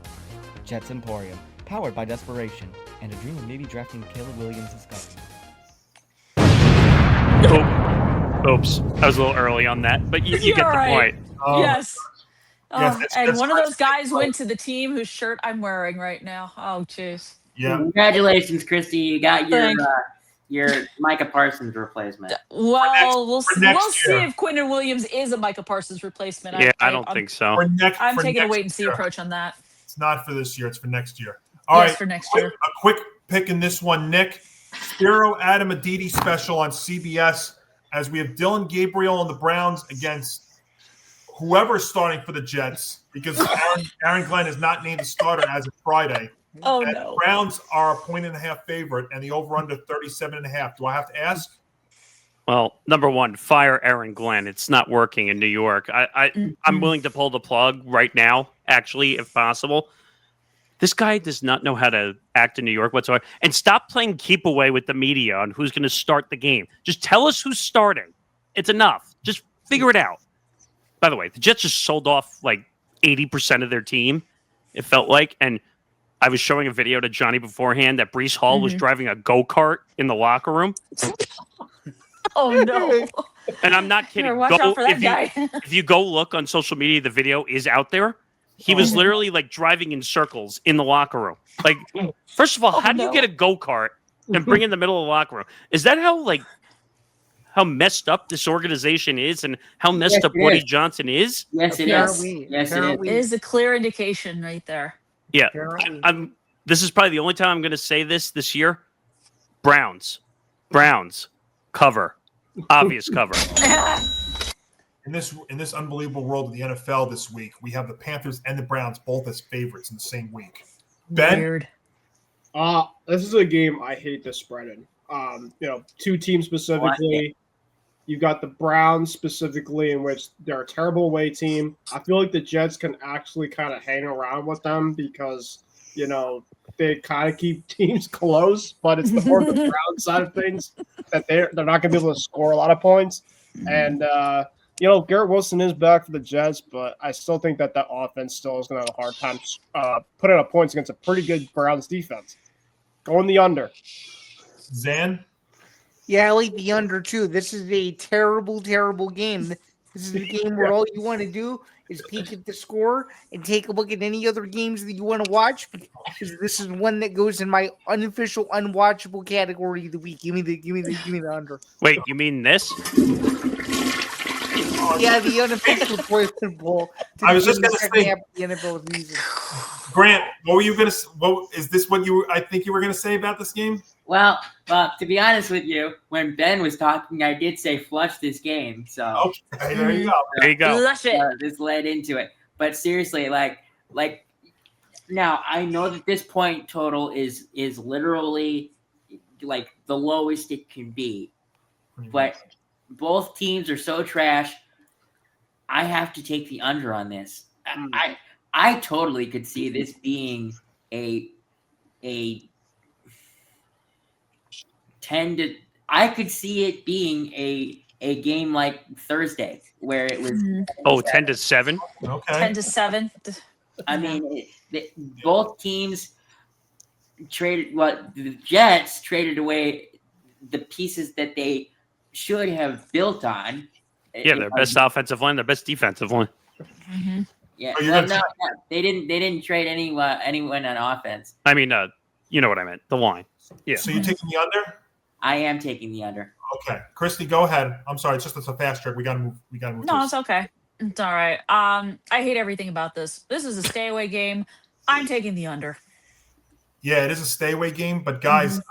Jets Emporium. Powered by desperation. And a dream of maybe drafting Caleb Williams' cousin. Oops. I was a little early on that, but you get the point. Yes. Yes, one of those guys went to the team whose shirt I'm wearing right now. Oh, jeez. Yeah. Congratulations, Christy. You got your Micah Parsons replacement. Well, we'll see year. if Quinnen Williams is a Micah Parsons replacement. Yeah, I don't think so. I'm taking a wait-and-see approach on that. It's not for this year. It's for next year. All right. For next year. A quick pick in this one, Nick. Spiro Adam Aditi special on CBS as we have Dylan Gabriel and the Browns against whoever's starting for the Jets because Aaron Glenn is not named the starter as of Friday. Oh, and no. The Browns are a 1.5 favorite and the over-under 37.5. Do I have to ask? Well, number one, fire Aaron Glenn. It's not working in New York. I'm willing to pull the plug right now, actually, if possible. This guy does not know how to act in New York whatsoever. And stop playing keep away with the media on who's going to start the game. Just tell us who's starting. It's enough. Just figure it out. By the way, the Jets just sold off like 80% of their team, it felt like. And I was showing a video to Johnny beforehand that Breece Hall was driving a go-kart in the locker room. Oh, no. And I'm not kidding. Watch out for that guy. If you go look on social media, the video is out there. He was literally like driving in circles in the locker room. Like, first of all, how do you get a go-kart and bring in the middle of the locker room? Is that how messed up this organization is and how messed up Woody Johnson is? Yes, it is. Yes, it is. It is a clear indication right there. Yeah. This is probably the only time I'm going to say this year. Browns. Cover. Obvious cover. In this unbelievable world of the NFL this week, we have the Panthers and the Browns both as favorites in the same week. Ben? Weird. This is a game I hate the spread in. Two teams specifically. You've got the Browns specifically, in which they're a terrible away team. I feel like the Jets can actually kind of hang around with them because, they kind of keep teams close, but it's the more the Browns side of things that they're not going to be able to score a lot of points. And, Garrett Wilson is back for the Jets, but I still think that offense still is going to have a hard time putting up points against a pretty good Browns defense. Going the under. Zan? Yeah, I like the under too. This is a terrible, terrible game. This is a game where all you want to do is peek at the score and take a look at any other games that you want to watch because this is one that goes in my unofficial unwatchable category of the week. Give me the under. Wait, you mean this? Yeah, the unofficial poison bowl. I was just going to say, the NFL season. Grant, is this what I think you were going to say about this game? Well, to be honest with you, when Ben was talking, I did say flush this game. So okay, there you go. There you go. Flush it. This led into it. But seriously, like now I know that this point total is literally like the lowest it can be. But both teams are so trash. I have to take the under on this. I totally could see this being a 10 to. I could see it being a game like Thursday where it was 10-7. Okay. 10-7. I mean, both teams traded. The Jets traded away the pieces that they should have built on. Yeah, their best offensive line, their best defensive line. Yeah, no, they didn't trade anyone on offense. I mean, you know what I meant. The line. Yeah. So you're taking the under? I am taking the under. Okay, Christy, go ahead. I'm sorry, it's a fast track. We gotta move. No, it's okay. It's all right. I hate everything about this. This is a stay away game. I'm taking the under. Yeah, it is a stay away game, but guys,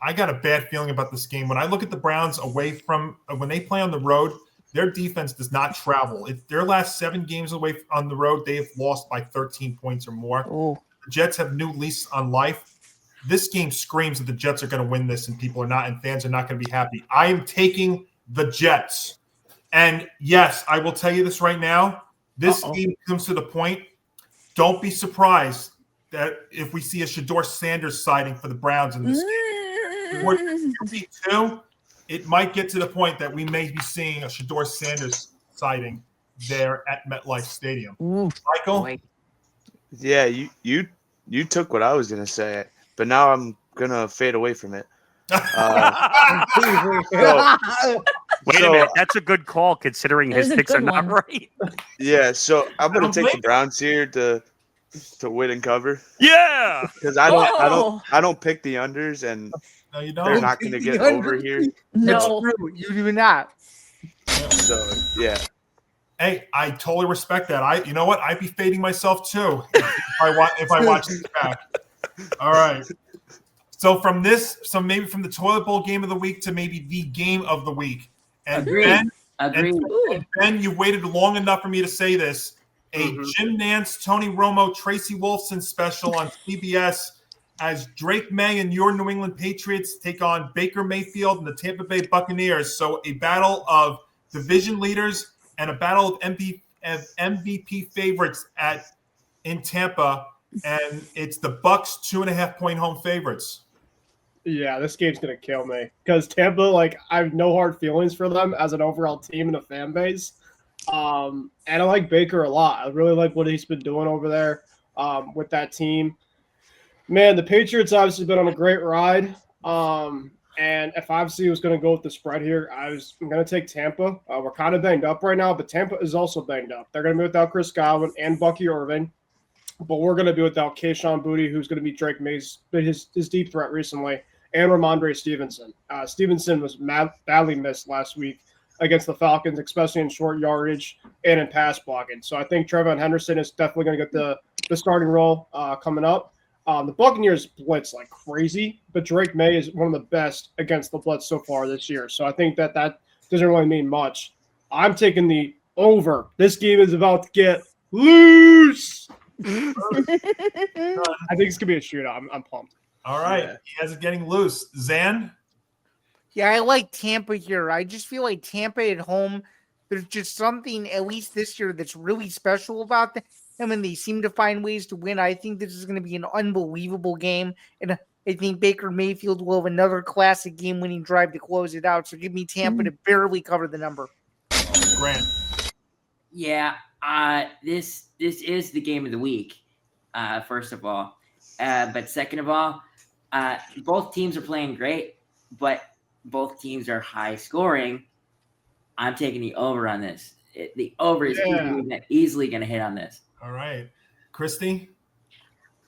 I got a bad feeling about this game. When I look at the Browns away from when they play on the road, their defense does not travel. Their last 7 games away on the road, they have lost by 13 points or more. Ooh. The Jets have new lease on life. This game screams that the Jets are going to win this, and people are not, and fans are not going to be happy. I am taking the Jets. And yes, I will tell you this right now. This game comes to the point. Don't be surprised that if we see a Shedeur Sanders sighting for the Browns in this game. It might get to the point that we may be seeing a Shedeur Sanders sighting there at MetLife Stadium. Michael? Yeah, you took what I was going to say, but now I'm going to fade away from it. Wait a minute. That's a good call considering his picks are not right. Yeah, so I'm going to take the Browns here to win and cover. Yeah. Because I don't pick the unders, and no, you don't. They're not going to get over here. No, true. You do not. So yeah. Hey, I totally respect that. You know what? I'd be fading myself too if I watch this back. All right. So maybe from the toilet bowl game of the week to maybe the game of the week. And Agreed. And Ben, you've waited long enough for me to say this. A Jim Nance, Tony Romo, Tracy Wolfson special on CBS as Drake May and your New England Patriots take on Baker Mayfield and the Tampa Bay Buccaneers. So a battle of division leaders and a battle of MVP favorites in Tampa, and it's the Bucks 2.5-point home favorites. Yeah, this game's gonna kill me because Tampa, like, I have no hard feelings for them as an overall team and a fan base. And I like Baker a lot. I really like what he's been doing over there with that team. Man, the Patriots obviously been on a great ride. And if obviously was going to go with the spread here, I'm going to take Tampa. We're kind of banged up right now, but Tampa is also banged up. They're going to be without Chris Godwin and Bucky Irving, but we're going to be without Kayshon Boutte, who's going to be Drake May's his deep threat recently, and Ramondre Stevenson. Stevenson was badly missed last week against the Falcons, especially in short yardage and in pass blocking. So I think Trevon Henderson is definitely going to get the starting role coming up. The Buccaneers blitz like crazy, but Drake May is one of the best against the blitz so far this year. So I think that doesn't really mean much. I'm taking the over. This game is about to get loose. I think it's going to be a shootout. I'm pumped. All right. Yeah. You guys are getting loose. Zan? Yeah, I like Tampa here. I just feel like Tampa at home, there's just something, at least this year, that's really special about them. And they seem to find ways to win. I think this is going to be an unbelievable game. And I think Baker Mayfield will have another classic game-winning drive to close it out. So give me Tampa to barely cover the number. Grant. Yeah, this is the game of the week, first of all. But second of all, both teams are playing great, but both teams are high scoring. I'm taking the over on this. The over is easily going to hit on this. All right. Christy?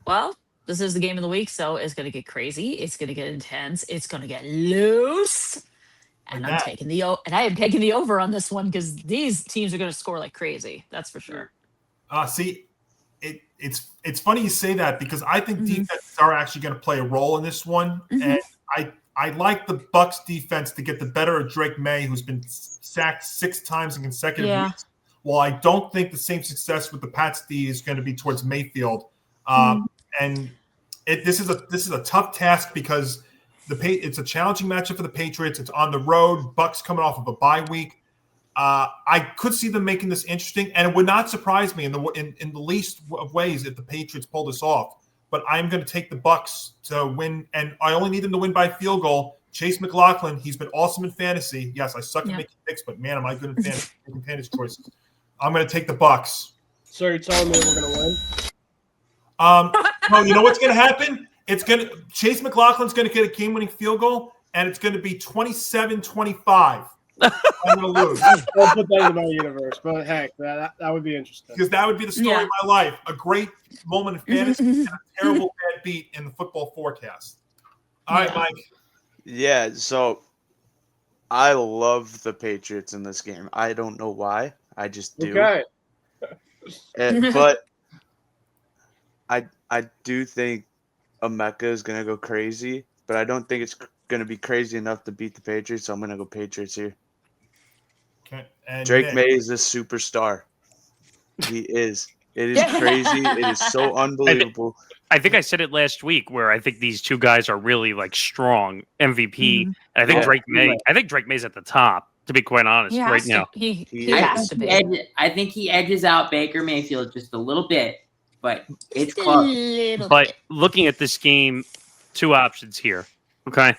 Well, this is the game of the week, so it's going to get crazy. It's going to get intense. It's going to get loose. And I am taking the over on this one because these teams are going to score like crazy. That's for sure. See, it's funny you say that because I think defenses are actually going to play a role in this one. And I like the Bucks defense to get the better of Drake May, who's been sacked 6 times in consecutive weeks. While I don't think the same success with the Pats D is going to be towards Mayfield. And this is a tough task because it's a challenging matchup for the Patriots. It's on the road. Bucks coming off of a bye week. I could see them making this interesting, and it would not surprise me in the least of ways if the Patriots pull this off. But I'm going to take the Bucks to win, and I only need them to win by field goal. Chase McLaughlin, he's been awesome in fantasy. Yes, I suck at making picks, but man, am I good in fantasy making fantasy choices. I'm going to take the Bucks. So you're telling me we're going to win? No, you know what's going to happen? Chase McLaughlin's going to get a game-winning field goal, and it's going to be 27-25. I'm going to lose. Don't put that in my universe, but heck, that would be interesting. Because that would be the story of my life. A great moment of fantasy and a terrible bad beat in the football forecast. All right, Mike. Yeah, so I love the Patriots in this game. I don't know why. I just do. Okay. But I do think Emeka is going to go crazy, but I don't think it's going to be crazy enough to beat the Patriots, so I'm going to go Patriots here. Okay. And Drake May is a superstar. He is. It is crazy. It is so unbelievable. I think I said it last week where I think these two guys are really like strong MVP. And I think Drake May's at the top, to be quite honest, right now. He has to be. I think he edges out Baker Mayfield just a little bit, but it's close. But looking at this game, 2 options here. Okay.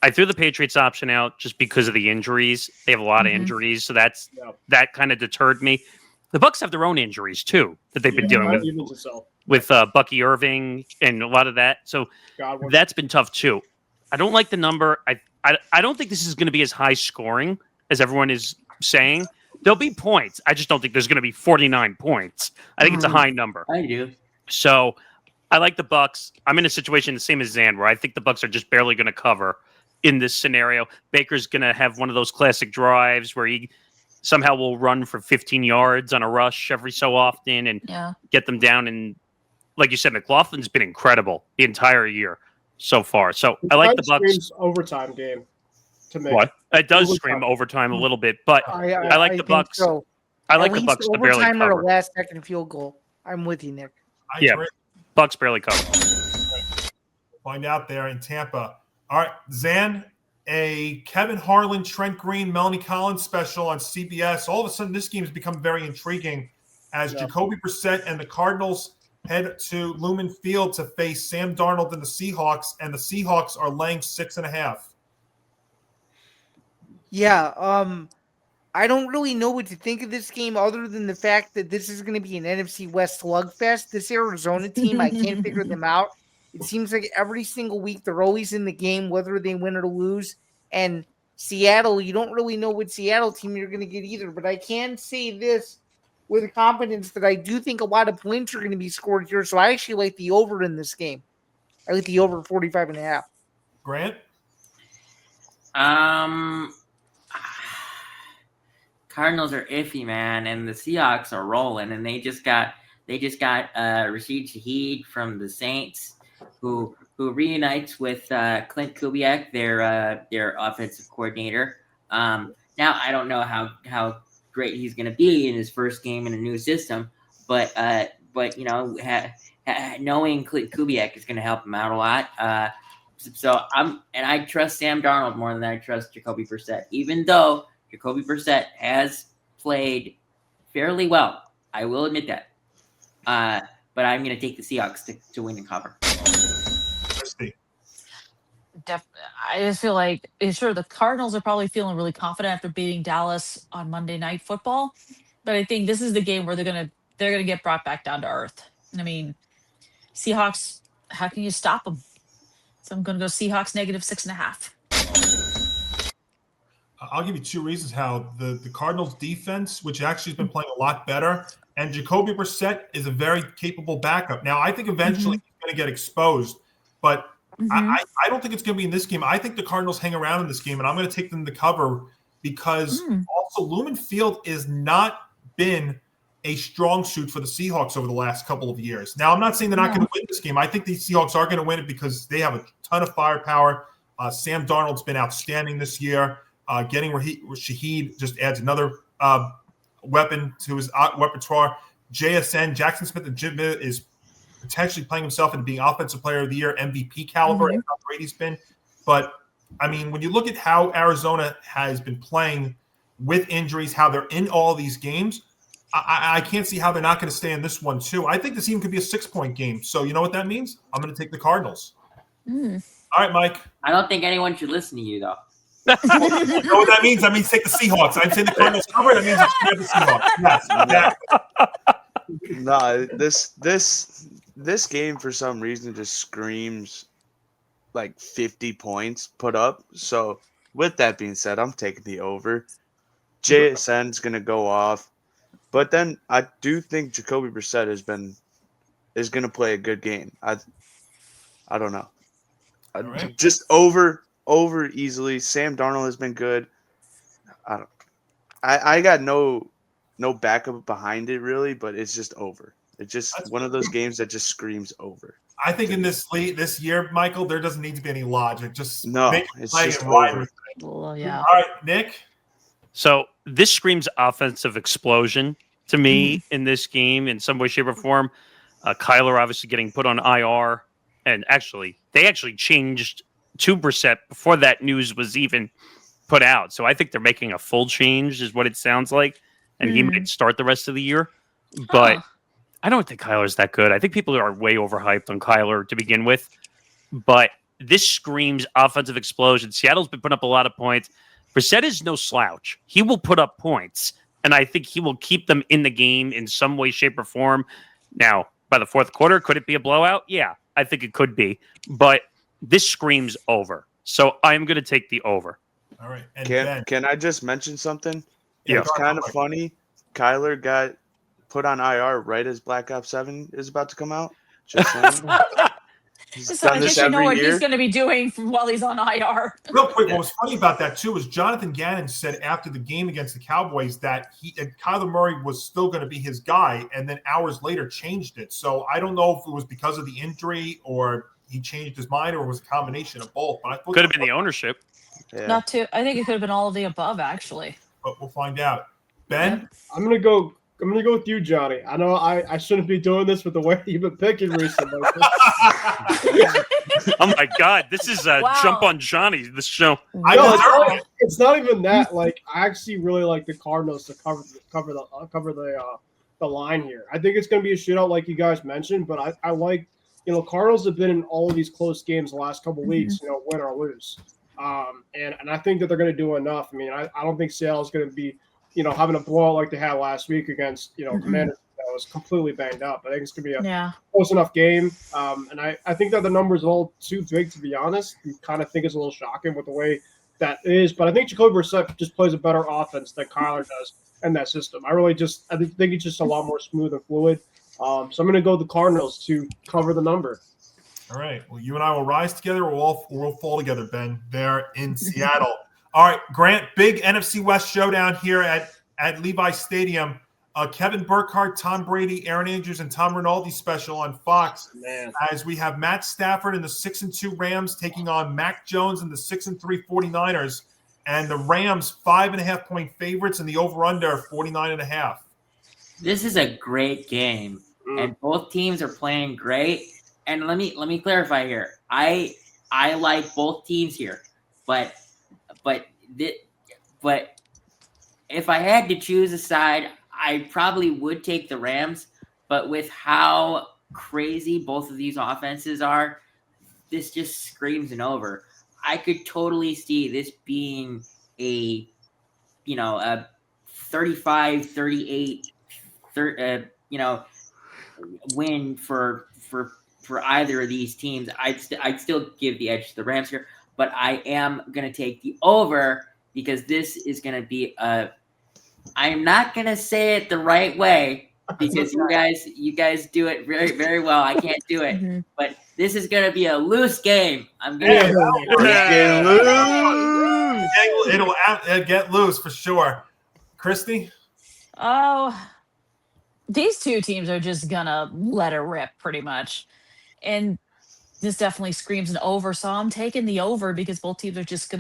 I threw the Patriots option out just because of the injuries. They have a lot of injuries, so that kind of deterred me. The Bucks have their own injuries too that they've been dealing with Bucky Irving and a lot of that. So that's been tough too. I don't like the number. I don't think this is going to be as high scoring as everyone is saying. There'll be points. I just don't think there's going to be 49 points. I think it's a high number. I do. So I like the Bucks. I'm in a situation the same as Zan where I think the Bucks are just barely going to cover in this scenario. Baker's going to have one of those classic drives where he somehow will run for 15 yards on a rush every so often and get them down. And like you said, McLaughlin's been incredible the entire year. so far. So I like the Bucks. Screams overtime game to me. What? It does Overtime. scream overtime a little bit, but I like the think Bucks. So. I like At the least Bucks to barely overtime or cover. a last-second field goal. I'm with you, Nick. Yeah, Bucks barely cover. Find out there in Tampa. All right, Zan, a Kevin Harlan, Trent Green, Melanie Collins special on CBS. All of a sudden, this game has become very intriguing as Jacoby Brissett and the Cardinals head to Lumen Field to face Sam Darnold and the Seahawks, and the Seahawks are laying 6.5. Yeah, I don't really know what to think of this game other than the fact that this is going to be an NFC West slugfest. This Arizona team, I can't figure them out. It seems like every single week they're always in the game, whether they win or lose. And Seattle, you don't really know what Seattle team you're going to get either. But I can say this with confidence that I do think a lot of points are going to be scored here. So I actually like the over in this game. I like the over 45.5. Grant? Cardinals are iffy, man, and the Seahawks are rolling, and they just got Rashid Shaheed from the Saints, who reunites with Clint Kubiak, their offensive coordinator. Now I don't know how great he's going to be in his first game in a new system, but you know, knowing Clint Kubiak is going to help him out a lot. So I trust Sam Darnold more than I trust Jacoby Brissett, even though Jacoby Brissett has played fairly well. I will admit that. But I'm going to take the Seahawks to win and cover. I just feel like, sure, the Cardinals are probably feeling really confident after beating Dallas on Monday Night Football, but I think this is the game where they're gonna get brought back down to earth. I mean, Seahawks, how can you stop them? So I'm gonna go Seahawks -6.5. I'll give you two reasons how the Cardinals defense, which actually has been playing a lot better, and Jacoby Brissett is a very capable backup. Now, I think eventually he's going to get exposed, but I don't think it's going to be in this game. I think the Cardinals hang around in this game, and I'm going to take them to cover because also Lumen Field has not been a strong suit for the Seahawks over the last couple of years. Now, I'm not saying they're not going to win this game. I think the Seahawks are going to win it because they have a ton of firepower. Sam Darnold's been outstanding this year. Getting Shaheed just adds another weapon to his repertoire. JSN, Jackson Smith-Njigba, is potentially playing himself into being Offensive Player of the Year, MVP caliber, and how great he's been. But, I mean, when you look at how Arizona has been playing with injuries, how they're in all these games, I can't see how they're not going to stay in this one, too. I think this even could be a 6-point game. So, you know what that means? I'm going to take the Cardinals. All right, Mike. I don't think anyone should listen to you, though. You know what that means? That means take the Seahawks. I'm saying the Cardinals cover. That means it's the Seahawks. Yes, exactly. No, this game for some reason just screams like 50 points put up. So with that being said, I'm taking the over. JSN's gonna go off, but then I do think Jacoby Brissett is gonna play a good game. I don't know. Right. Just over easily. Sam Darnold has been good. I got no backup behind it really, but it's just over. It's just one of those games that just screams over. I think in this year, Michael, there doesn't need to be any logic. Just make it it's play just and ride over. with it. Well, yeah. All right, Nick. So this screams offensive explosion to me in this game in some way, shape, or form. Kyler obviously getting put on IR, and they actually changed to Brissett before that news was even put out. So I think they're making a full change, is what it sounds like, and he might start the rest of the year. But I don't think Kyler's that good. I think people are way overhyped on Kyler to begin with. But this screams offensive explosion. Seattle's been putting up a lot of points. Brissett is no slouch. He will put up points, and I think he will keep them in the game in some way, shape, or form. Now, by the fourth quarter, could it be a blowout? Yeah, I think it could be. But this screams over. So I'm going to take the over. All right. And Can I just mention something? Yeah. It's kind of funny. Kyler got put on IR right as Black Ops 7 is about to come out. Just saying. So I guess you know what he's going to be doing while he's on IR. Real quick, what was funny about that, too, is Jonathan Gannon said after the game against the Cowboys that Kyler Murray was still going to be his guy, and then hours later changed it. So I don't know if it was because of the injury or he changed his mind, or was a combination of both. But I thought Could have been the ownership. Yeah. Not too. I think it could have been all of the above, actually. But we'll find out. Ben, I'm gonna go with you, Johnny. I know I shouldn't be doing this with the way you've been picking recently. Oh my God, this is a Wow. jump on Johnny. This show. It's not even that. Like, I actually really like the Cardinals to cover the line here. I think it's going to be a shootout, like you guys mentioned. But I like, Cardinals have been in all of these close games the last couple weeks. Win or lose. And I think that they're going to do enough. I mean, I don't think Seattle's going to be, having a blowout like they had last week against, Commanders that was completely banged up. I think it's going to be a close enough game. And I think that the number's a little too big, to be honest. You kind of think it's a little shocking with the way that is. But I think Jacoby Brissett just plays a better offense than Kyler does in that system. I think it's just a lot more smooth and fluid. So I'm going to go with the Cardinals to cover the number. all right. Well, you and I will rise together. We'll fall together, Ben, there in Seattle. All right, Grant, big NFC West showdown here at Levi Stadium. Kevin Burkhardt, Tom Brady, Aaron Andrews, and Tom Rinaldi special on Fox. Man. As we have Matt Stafford and the 6-2 Rams taking on Mac Jones and the 6-3 49ers, and the Rams 5.5-point favorites, and the over/under 49.5. This is a great game, and both teams are playing great. And let me clarify here. I like both teams here, but if I had to choose a side, I probably would take the Rams. But with how crazy both of these offenses are, this just screams an over. I could totally see this being a 35-38 win for either of these teams. I'd still give the edge to the Rams here, but I am going to take the over because this is going to be I'm not going to say it the right way because you guys do it very, very well. I can't do it, but this is going to be a loose game. I'm going to It'll get loose for sure. Christy? Oh, these two teams are just gonna let it rip pretty much. And this definitely screams an over. So I'm taking the over because both teams are just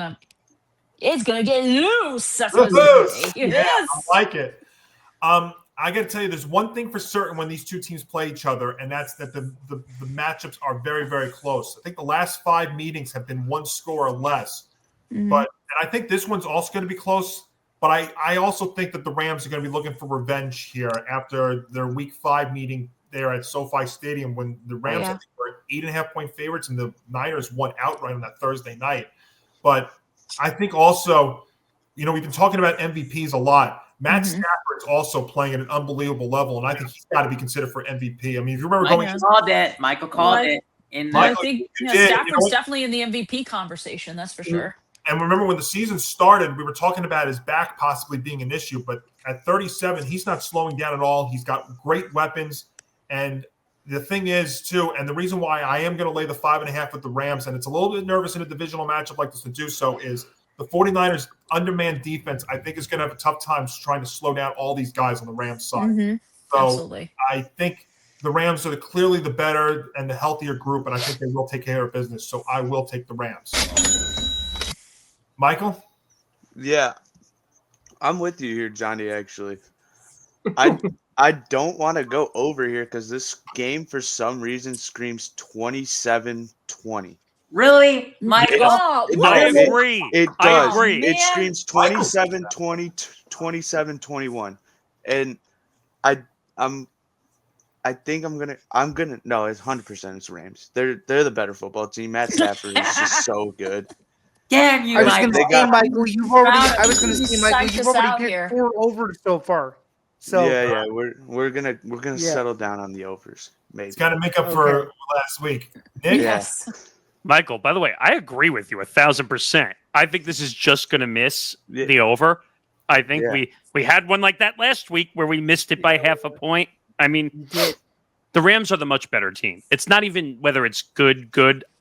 it's gonna get loose. That's what it's gonna be. Yeah, I like it. I got to tell you, there's one thing for certain when these two teams play each other, and that's that the matchups are very, very close. I think the last 5 meetings have been one score or less. But I think this one's also going to be close. But I also think that the Rams are going to be looking for revenge here after their Week 5 meeting there at SoFi Stadium when the Rams were 8.5-point favorites and the Niners won outright on that Thursday night. But I think also, we've been talking about MVPs a lot. Matt Stafford's also playing at an unbelievable level, and I think he's got to be considered for MVP. I mean, if you remember Michael called it. I think Stafford's definitely in the MVP conversation. That's for sure. And remember when the season started, we were talking about his back possibly being an issue. But at 37, he's not slowing down at all. He's got great weapons. And the thing is, too, and the reason why I am going to lay the 5.5 with the Rams, and it's a little bit nervous in a divisional matchup like this to do so, is the 49ers undermanned defense, I think, is going to have a tough time trying to slow down all these guys on the Rams side. So absolutely. I think the Rams are clearly the better and the healthier group, and I think they will take care of business. So I will take the Rams. Michael? Yeah, I'm with you here, Johnny, actually. I don't want to go over here because this game, for some reason, screams 27-20. Really? Michael? I agree. It does. I agree. It screams 27-20, 27-21. And I think I'm gonna no, it's 100% it's Rams. They're the better football team. Matt Stafford is just so good. Damn you, I was going to say, Michael, you've already picked 4 overs so far. So yeah, we're gonna settle down on the overs. Maybe it's got to make up for last week. Nick? Yes. Michael, by the way, I agree with you 1,000%. I think this is just going to miss the over. I think we had one like that last week where we missed it by half a point. I mean, the Rams are the much better team. It's not even whether it's good.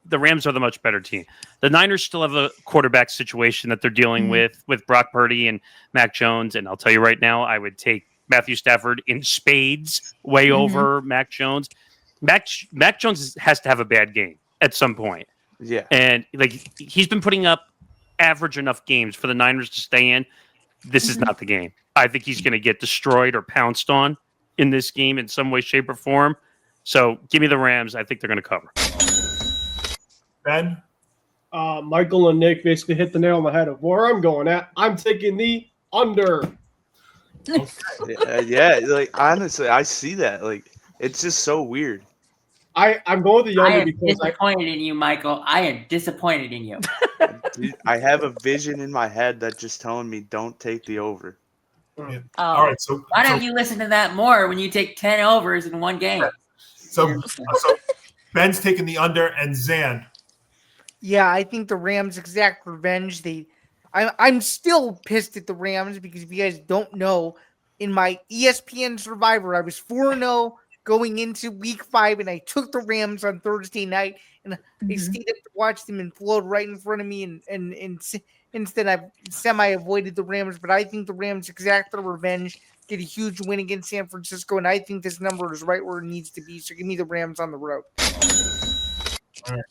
The Rams are the much better team. The Niners still have a quarterback situation that they're dealing with Brock Purdy and Mac Jones. And I'll tell you right now, I would take Matthew Stafford in spades way over Mac Jones. Mac Jones has to have a bad game at some point. Yeah. And like he's been putting up average enough games for the Niners to stay in. This is not the game. I think he's going to get destroyed or pounced on in this game in some way, shape, or form. So give me the Rams. I think they're going to cover. Ben? Michael and Nick basically hit the nail on the head of where I'm going at. I'm taking the under. Yeah, like honestly, I see that. Like it's just so weird. I'm going with the I under am because disappointed in you, Michael. I am disappointed in you. Dude, I have a vision in my head that's just telling me don't take the over. Yeah. Oh. All right. So Why don't you listen to that more when you take 10 overs in one game? So Ben's taking the under, and Zan. Yeah, I think the Rams exact revenge. I'm still pissed at the Rams because if you guys don't know, in my ESPN Survivor, I was 4-0 going into Week 5, and I took the Rams on Thursday night, and I stayed up to watch them implode right in front of me, and instead I've semi-avoided the Rams, but I think the Rams exact their revenge, get a huge win against San Francisco, and I think this number is right where it needs to be, so give me the Rams on the road. All right.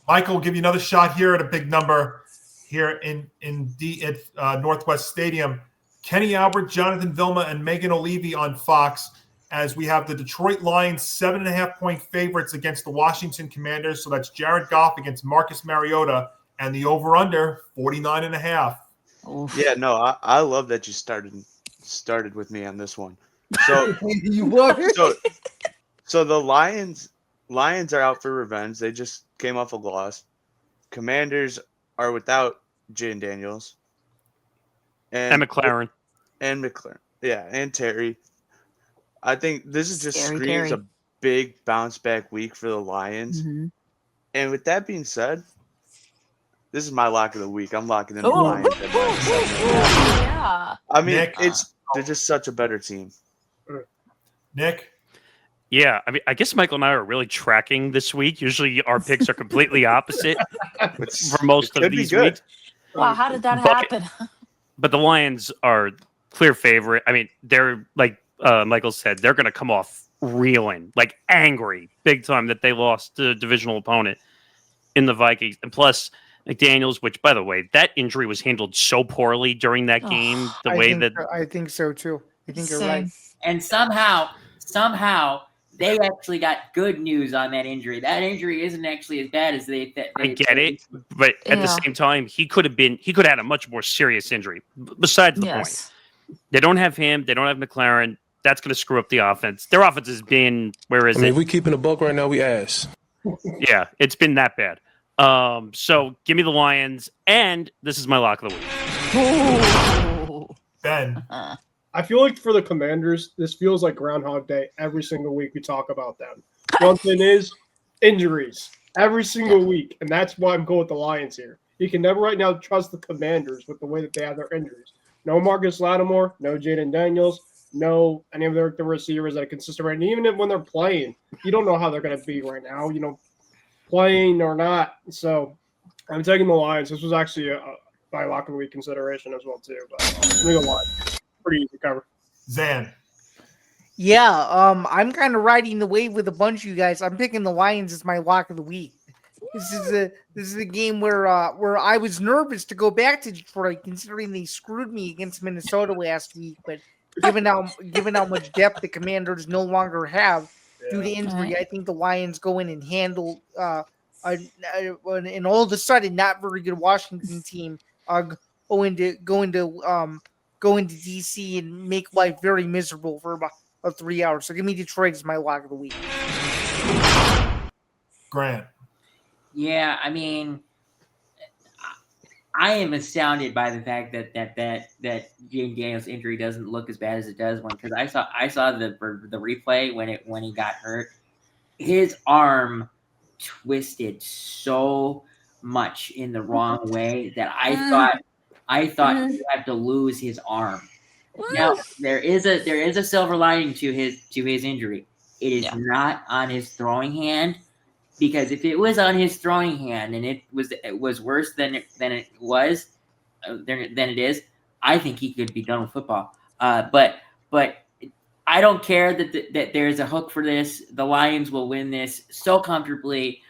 Michael will give you another shot here at a big number here at Northwest Stadium. Kenny Albert, Jonathan Vilma, and Megan O'Leary on Fox as we have the Detroit Lions 7.5-point favorites against the Washington Commanders. So that's Jared Goff against Marcus Mariota, and the over-under 49.5. Yeah, no, I love that you started with me on this one. So you love it. So the Lions are out for revenge. They just came off a loss. Commanders are without Jaden Daniels. And McLaren. And McLaren. Yeah, and Terry. I think this is just screams a big bounce back week for the Lions. And with that being said, this is my lock of the week. I'm locking in the Lions at Yeah. I mean, Nick. they're just such a better team. Nick? Yeah, I mean, I guess Michael and I are really tracking this week. Usually our picks are completely opposite for most of these weeks. Wow, how did that happen? But the Lions are clear favorite. I mean, they're like Michael said, they're going to come off reeling, like angry, big time that they lost to a divisional opponent in the Vikings. And plus, McDaniels, which, by the way, that injury was handled so poorly during that game. I think so, too. I think you're right. And somehow, they actually got good news on that injury. That injury isn't actually as bad as they I get it, but at the same time, he could have had a much more serious injury. Besides the point, they don't have him. They don't have McLaren. That's going to screw up the offense. Their offense has been if we keeping a buck right now, we ass. Yeah, it's been that bad. So give me the Lions, and this is my lock of the week. Ben. I feel like for the Commanders, this feels like Groundhog Day. Every single week we talk about them. One thing is injuries every single week, and that's why I'm going with the Lions here. You can never right now trust the Commanders with the way that they have their injuries. No Marcus Lattimore, no Jaden Daniels, no any of the receivers that are consistent right now. Even when they're playing, you don't know how they're going to be right now, playing or not. So I'm taking the Lions. This was actually my lock of the week consideration as well, too. But I'm going to go Lions. Pretty easy cover. Zan. Yeah, I'm kind of riding the wave with a bunch of you guys. I'm picking the Lions as my lock of the week. This is a game where I was nervous to go back to Detroit, considering they screwed me against Minnesota last week. But given how much depth the Commanders no longer have due to injury, I think the Lions go in and handle and all of a sudden not very good Washington team go into DC and make life very miserable for about 3 hours. So give me Detroit as my lock of the week. Grant. Yeah, I mean, I am astounded by the fact that Jaden Daniels' injury doesn't look as bad as it does because I saw the replay when he got hurt. His arm twisted so much in the wrong way that I thought he had to lose his arm. Now there is a silver lining to his injury. It is not on his throwing hand, because if it was on his throwing hand and it was worse than it is, I think he could be done with football. But I don't care that there's a hook for this. The Lions will win this so comfortably.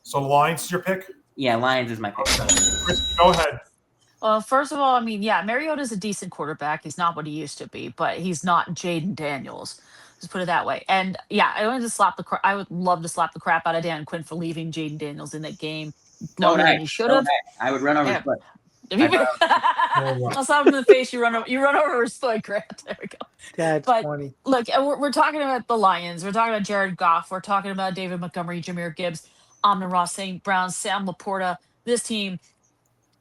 So the Lions is your pick? Yeah, Lions is my pick. Chris, go ahead. Well, first of all, I mean, yeah, Mariota's a decent quarterback. He's not what he used to be, but he's not Jaden Daniels. Let's put it that way. And yeah, I would love to slap the crap out of Dan Quinn for leaving Jaden Daniels in that game longer than he should have. I would run over his foot. I'll slap him in the face. You run over his foot, Grant. There we go. That's funny. Look, we're talking about the Lions. We're talking about Jared Goff. We're talking about David Montgomery, Jahmyr Gibbs, Amon-Ra St. Brown, Sam Laporta. This team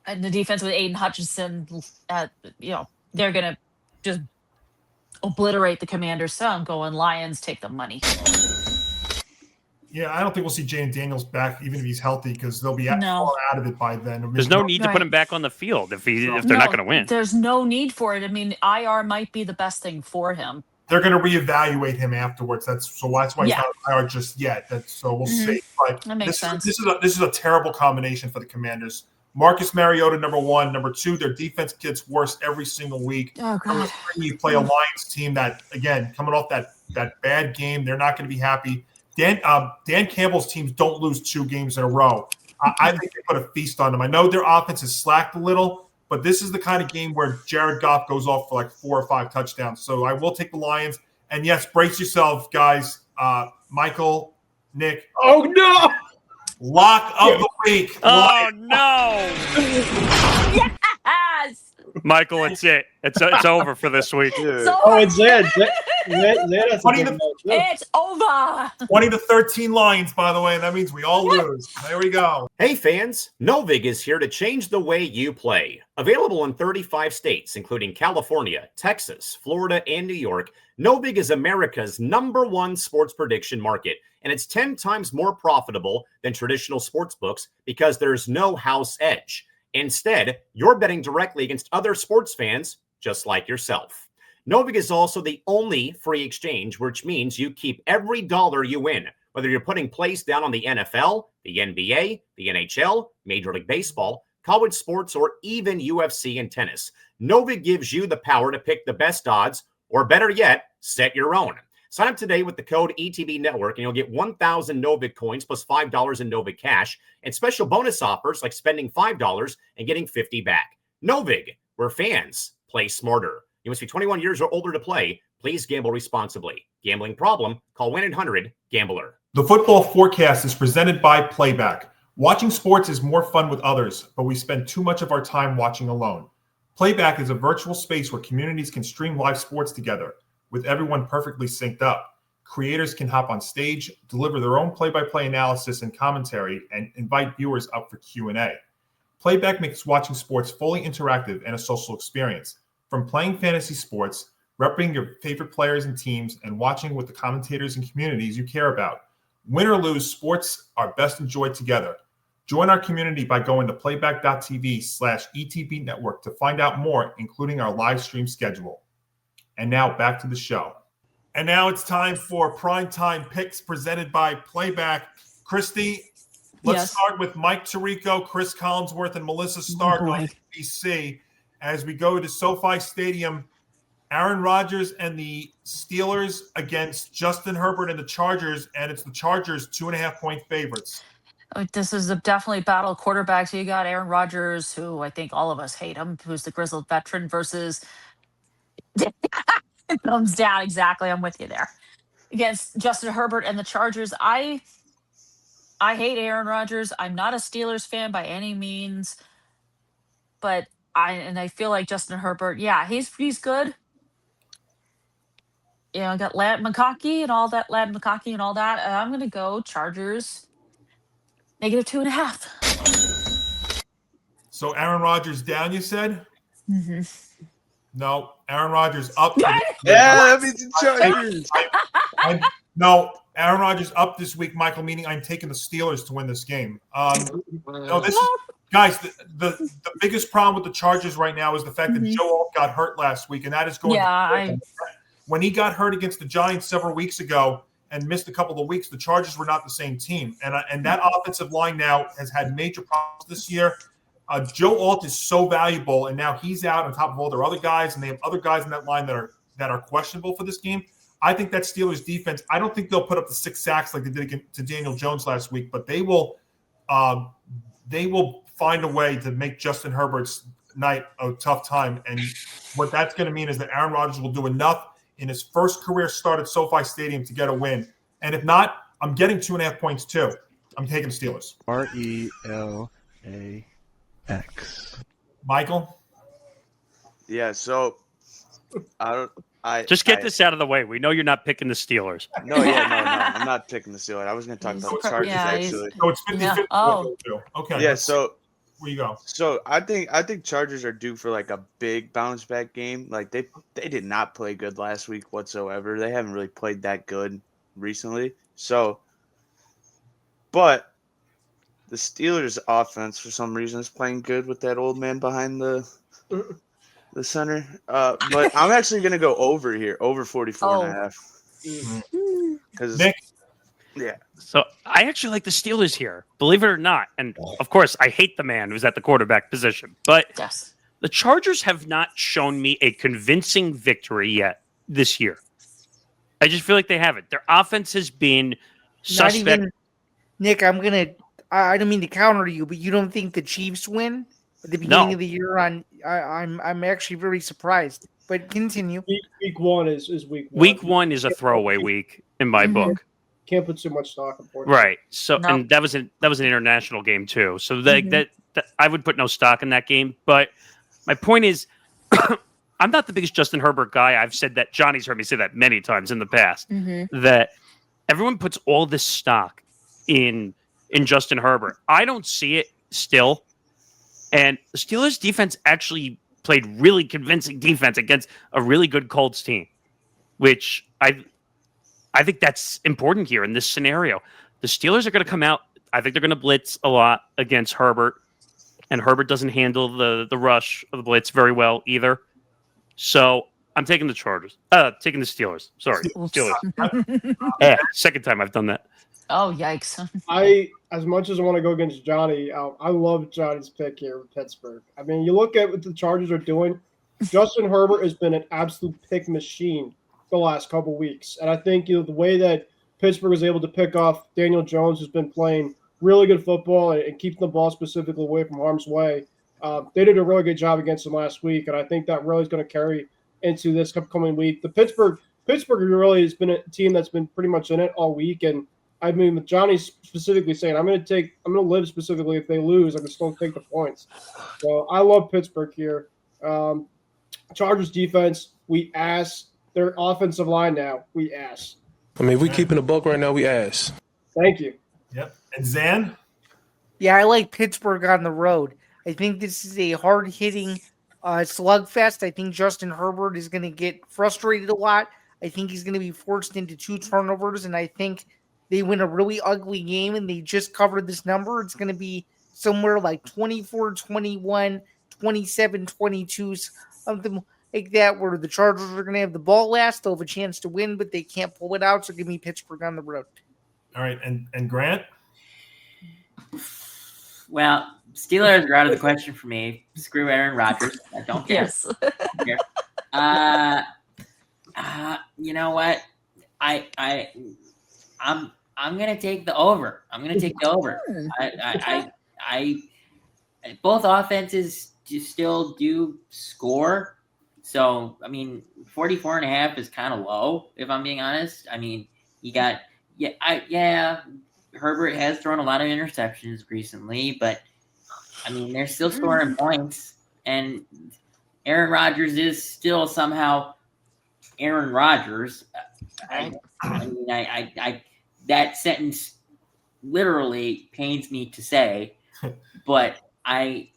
and the defense with Aiden Hutchinson, they're gonna just obliterate the Commanders. So I'm going Lions. Take the money. Yeah, I don't think we'll see Jaden Daniels back, even if he's healthy, because they'll be far out of it by then. There's no need to put him back on the field if they're not going to win. There's no need for it. I mean, IR might be the best thing for him. They're going to reevaluate him afterwards. That's why he's not IR just yet. So we'll see. But that makes sense. This is a terrible combination for the Commanders. Marcus Mariota, number 1. Number 2, their defense gets worse every single week. Oh, God. Number 3, you play a Lions team that, again, coming off that bad game, they're not going to be happy. Dan Campbell's teams don't lose 2 games in a row. I think they put a feast on them. I know their offense has slacked a little, but this is the kind of game where Jared Goff goes off for like 4 or 5 touchdowns. So I will take the Lions. And yes, brace yourself, guys. Michael, Nick. Oh, no. Lock of the week. Oh, no. Yes. Michael, it's it. It's over for this week. It's Zed. It's over. 20-13 Lions, by the way, and that means we all lose. There we go. Hey fans, Novig is here to change the way you play. Available in 35 states, including California, Texas, Florida, and New York, Novig is America's #1 sports prediction market, and it's 10 times more profitable than traditional sports books because there's no house edge. Instead, you're betting directly against other sports fans just like yourself. Novig is also the only free exchange, which means you keep every dollar you win, whether you're putting plays down on the NFL, the NBA, the NHL, Major League Baseball, college sports, or even UFC and tennis. Novig gives you the power to pick the best odds, or better yet, set your own. Sign up today with the code ETB Network, and you'll get 1,000 Novig coins plus $5 in Novig cash, and special bonus offers like spending $5 and getting $50 back. Novig, where fans play smarter. You must be 21 years or older to play. Please gamble responsibly. Gambling problem? Call 1-800-GAMBLER. The football forecast is presented by Playback. Watching sports is more fun with others, but we spend too much of our time watching alone. Playback is a virtual space where communities can stream live sports together, with everyone perfectly synced up. Creators can hop on stage, deliver their own play-by-play analysis and commentary, and invite viewers up for Q&A. Playback makes watching sports fully interactive and a social experience. From playing fantasy sports, repping your favorite players and teams, and watching with the commentators and communities you care about. Win or lose, sports are best enjoyed together. Join our community by going to playback.tv/ETB Network to find out more, including our live stream schedule. And now back to the show. And now it's time for Primetime Picks presented by Playback. Christy, let's start with Mike Tirico, Chris Collinsworth, and Melissa Stark on NBC. As we go to SoFi Stadium, Aaron Rodgers and the Steelers against Justin Herbert and the Chargers, and it's the Chargers 2.5-point favorites. This is definitely a battle of quarterbacks. You got Aaron Rodgers, who I think all of us hate him, who's the grizzled veteran, versus thumbs down. Exactly. I'm with you there. Against Justin Herbert and the Chargers. I hate Aaron Rodgers. I'm not a Steelers fan by any means, but I feel like Justin Herbert, he's good. You know, got Lad McConkey and all that. I'm gonna go Chargers -2.5. So Aaron Rodgers down, you said? Mm-hmm. No, Aaron Rodgers up. That means the Chargers. No, Aaron Rodgers up this week, Michael, meaning I'm taking the Steelers to win this game. Guys, the biggest problem with the Chargers right now is the fact that Joe Alt got hurt last week, and that is going when he got hurt against the Giants several weeks ago and missed a couple of weeks, the Chargers were not the same team. And that offensive line now has had major problems this year. Joe Alt is so valuable, and now he's out on top of all their other guys, and they have other guys in that line that are questionable for this game. I think that Steelers defense, I don't think they'll put up the 6 sacks like they did to Daniel Jones last week, but they will they will find a way to make Justin Herbert's night a tough time. And what that's going to mean is that Aaron Rodgers will do enough in his first career start at SoFi Stadium to get a win. And if not, I'm getting 2.5 points too. I'm taking the Steelers. RELAX. Michael? Yeah, so Just get this out of the way. We know you're not picking the Steelers. No, I'm not picking the Steelers. I was going to talk about the Chargers actually. So it's 50-50. Oh. Okay. Yeah, so where you go? So I think Chargers are due for like a big bounce back game. Like they did not play good last week whatsoever. They haven't really played that good recently. So, but the Steelers offense for some reason is playing good with that old man behind the center. But I'm actually going to go over here, over 44.5. Because yeah. So I actually like the Steelers here, believe it or not. And of course, I hate the man who's at the quarterback position. But the Chargers have not shown me a convincing victory yet this year. I just feel like they haven't. Their offense has been suspect. Not even, Nick, I don't mean to counter you, but you don't think the Chiefs win at the beginning of the year? I'm actually very surprised. But continue. Week one is week one. Week one is a throwaway week in my book. Can't put too much stock in it. Right. So and that was an international game too. So that I would put no stock in that game. But my point is, I'm not the biggest Justin Herbert guy. I've said that. Johnny's heard me say that many times in the past. That everyone puts all this stock in Justin Herbert. I don't see it still. And the Steelers defense actually played really convincing defense against a really good Colts team, which I think that's important here in this scenario. The Steelers are going to come out. I think they're going to blitz a lot against Herbert, and Herbert doesn't handle the rush of the blitz very well either. So I'm taking the Chargers. Taking the Steelers. Sorry, Steelers. Second time I've done that. Oh, yikes. As much as I want to go against Johnny, I love Johnny's pick here with Pittsburgh. I mean, you look at what the Chargers are doing. Justin Herbert has been an absolute pick machine the last couple weeks. And I think the way that Pittsburgh was able to pick off Daniel Jones, who's been playing really good football and keeping the ball specifically away from harm's way, they did a really good job against them last week. And I think that really is going to carry into this upcoming week. The Pittsburgh really has been a team that's been pretty much in it all week. And I mean, with Johnny specifically saying, I'm going to live specifically if they lose, I can still take the points. So I love Pittsburgh here. Chargers defense, we ass. Their offensive line now, we ass. I mean, if we keeping a buck right now, we ass. Thank you. Yep. And Zan? Yeah, I like Pittsburgh on the road. I think this is a hard-hitting slugfest. I think Justin Herbert is going to get frustrated a lot. I think he's going to be forced into 2 turnovers, and I think they win a really ugly game, and they just covered this number. It's going to be somewhere like 24-21, 27-22, something like that, where the Chargers are going to have the ball last. They'll have a chance to win, but they can't pull it out, so give me Pittsburgh on the road. All right, and Grant? Well, Steelers are out of the question for me. Screw Aaron Rodgers. I don't care. Yes. You know what? I'm gonna take the over. I'm gonna take the over. I both offenses still do score. So I mean, 44.5 is kind of low, if I'm being honest. I mean, you got Herbert has thrown a lot of interceptions recently, but I mean, they're still scoring points, and Aaron Rodgers is still somehow Aaron Rodgers. I that sentence literally pains me to say, but I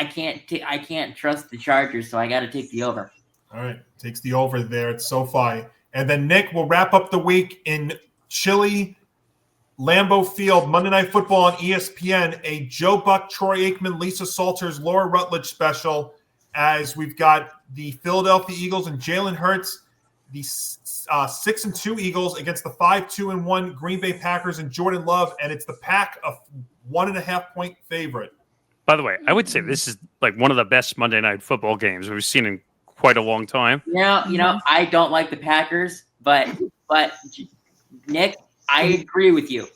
can't trust the Chargers, so I got to take the over. All right, takes the over there at SoFi, and then Nick will wrap up the week in chilly Lambeau Field, Monday Night Football on ESPN, a Joe Buck, Troy Aikman, Lisa Salters, Laura Rutledge special, as we've got the Philadelphia Eagles and Jalen Hurts, the 6-2 Eagles against the 5-2-1 Green Bay Packers and Jordan Love, and it's the Pack a 1.5-point favorite. By the way, I would say this is like one of the best Monday Night Football games we've seen in quite a long time. You know, I don't like the Packers, but Nick, I agree with you.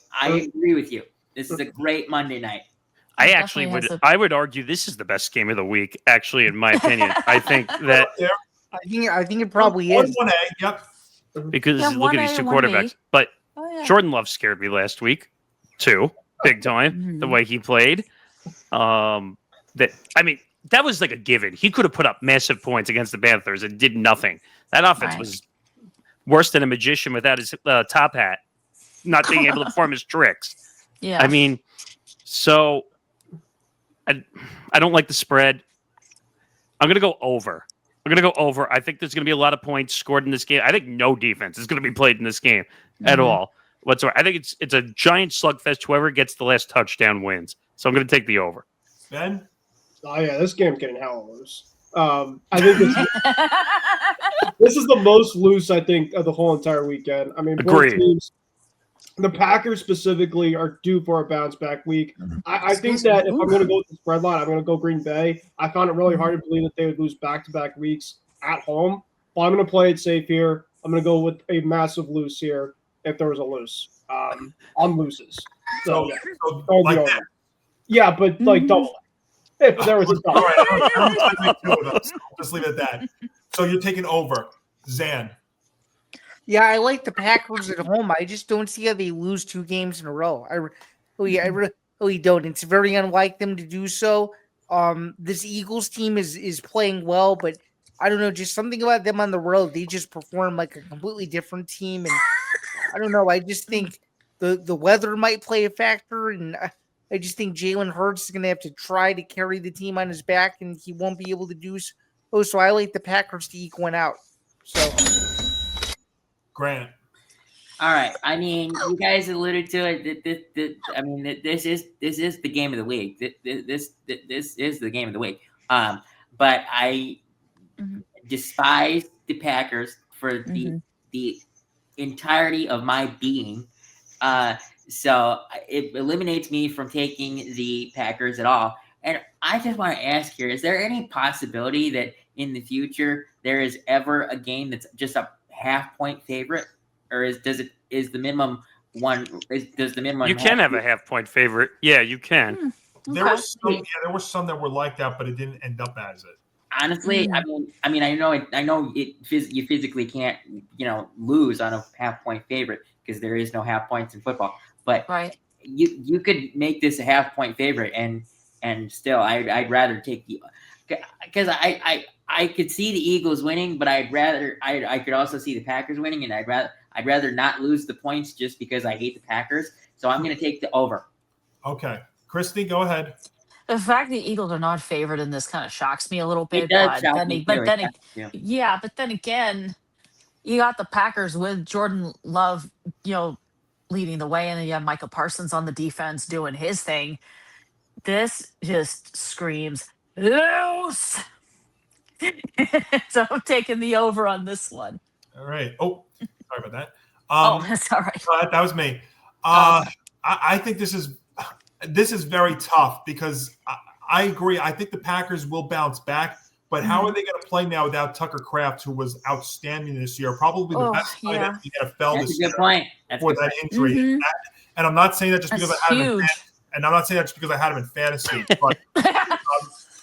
This is a great Monday night. I It actually definitely would. has I would argue this is the best game of the week. Actually, in my opinion, I think that I think it probably is. 1-1A, yep. because Yeah, look at 1A these two and 1B. quarterbacks. But Oh, yeah. Jordan Love scared me last week, too, big time. The Mhm. way he played. That was like a given. He could have put up massive points against the Panthers and did nothing. That offense Right. was worse than a magician without his top hat, not being able to perform his tricks. Yeah. I mean, so I don't like the spread. I'm going to go over. I think there's going to be a lot of points scored in this game. I think no defense is going to be played in this game at all whatsoever. I think it's a giant slugfest. Whoever gets the last touchdown wins. So I'm going to take the over. Ben? Oh yeah, this game's getting hella loose. I think this is the most loose I think of the whole entire weekend. I mean, both Agreed. teams, the Packers specifically, are due for a bounce back week. I think that if I'm going to go with the spread line, I'm going to go Green Bay. I found it really hard to believe that they would lose back-to-back weeks at home, but I'm going to play it safe here. I'm going to go with a massive loose here if there was a loose on loses. So like that. yeah, but like double it. If there was a double. All right, I'm trying to make two of those. Just leave it at that. So you're taking over. Zan. Yeah, I like the Packers at home. I just don't see how they lose 2 games in a row. I really don't. It's very unlike them to do so. This Eagles team is playing well, but I don't know, just something about them on the road. They just perform like a completely different team, and I don't know. I just think the weather might play a factor, and I just think Jalen Hurts is going to have to try to carry the team on his back, and he won't be able to do so. So I like the Packers to eke one out. So. Grant. All right. I mean, you guys alluded to it. This is the game of the week. This is the game of the week. But I despise the Packers for the entirety of my being. So it eliminates me from taking the Packers at all. And I just want to ask here: is there any possibility that in the future there is ever a game that's just a half-point favorite, or does the minimum one? Does the minimum? You can have a half-point favorite. Yeah, you can. There were some that were like that, but it didn't end up as it. Honestly, I mean, I know it. You physically can't, lose on a half-point favorite because there is no half points in football. But you could make this a half-point favorite, and still, I'd rather take the, because I could see the Eagles winning, but I could also see the Packers winning, and I'd rather not lose the points just because I hate the Packers. So I'm going to take the over. Okay, Christy, go ahead. The fact the Eagles are not favored in this kind of shocks me a little bit. It does shock me too. But then again, you got the Packers with Jordan Love, leading the way, and then you have Michael Parsons on the defense doing his thing. This just screams loose. So I'm taking the over on this one. All right. Oh, sorry about that. That's all right. That was me. I think this is very tough because I agree. I think the Packers will bounce back, but how are they going to play now without Tucker Kraft, who was outstanding this year? Probably the best player in the NFL this year. That's a good point. For that injury. And I'm not saying that just because I had him and I'm not saying that just because I had him in fantasy, but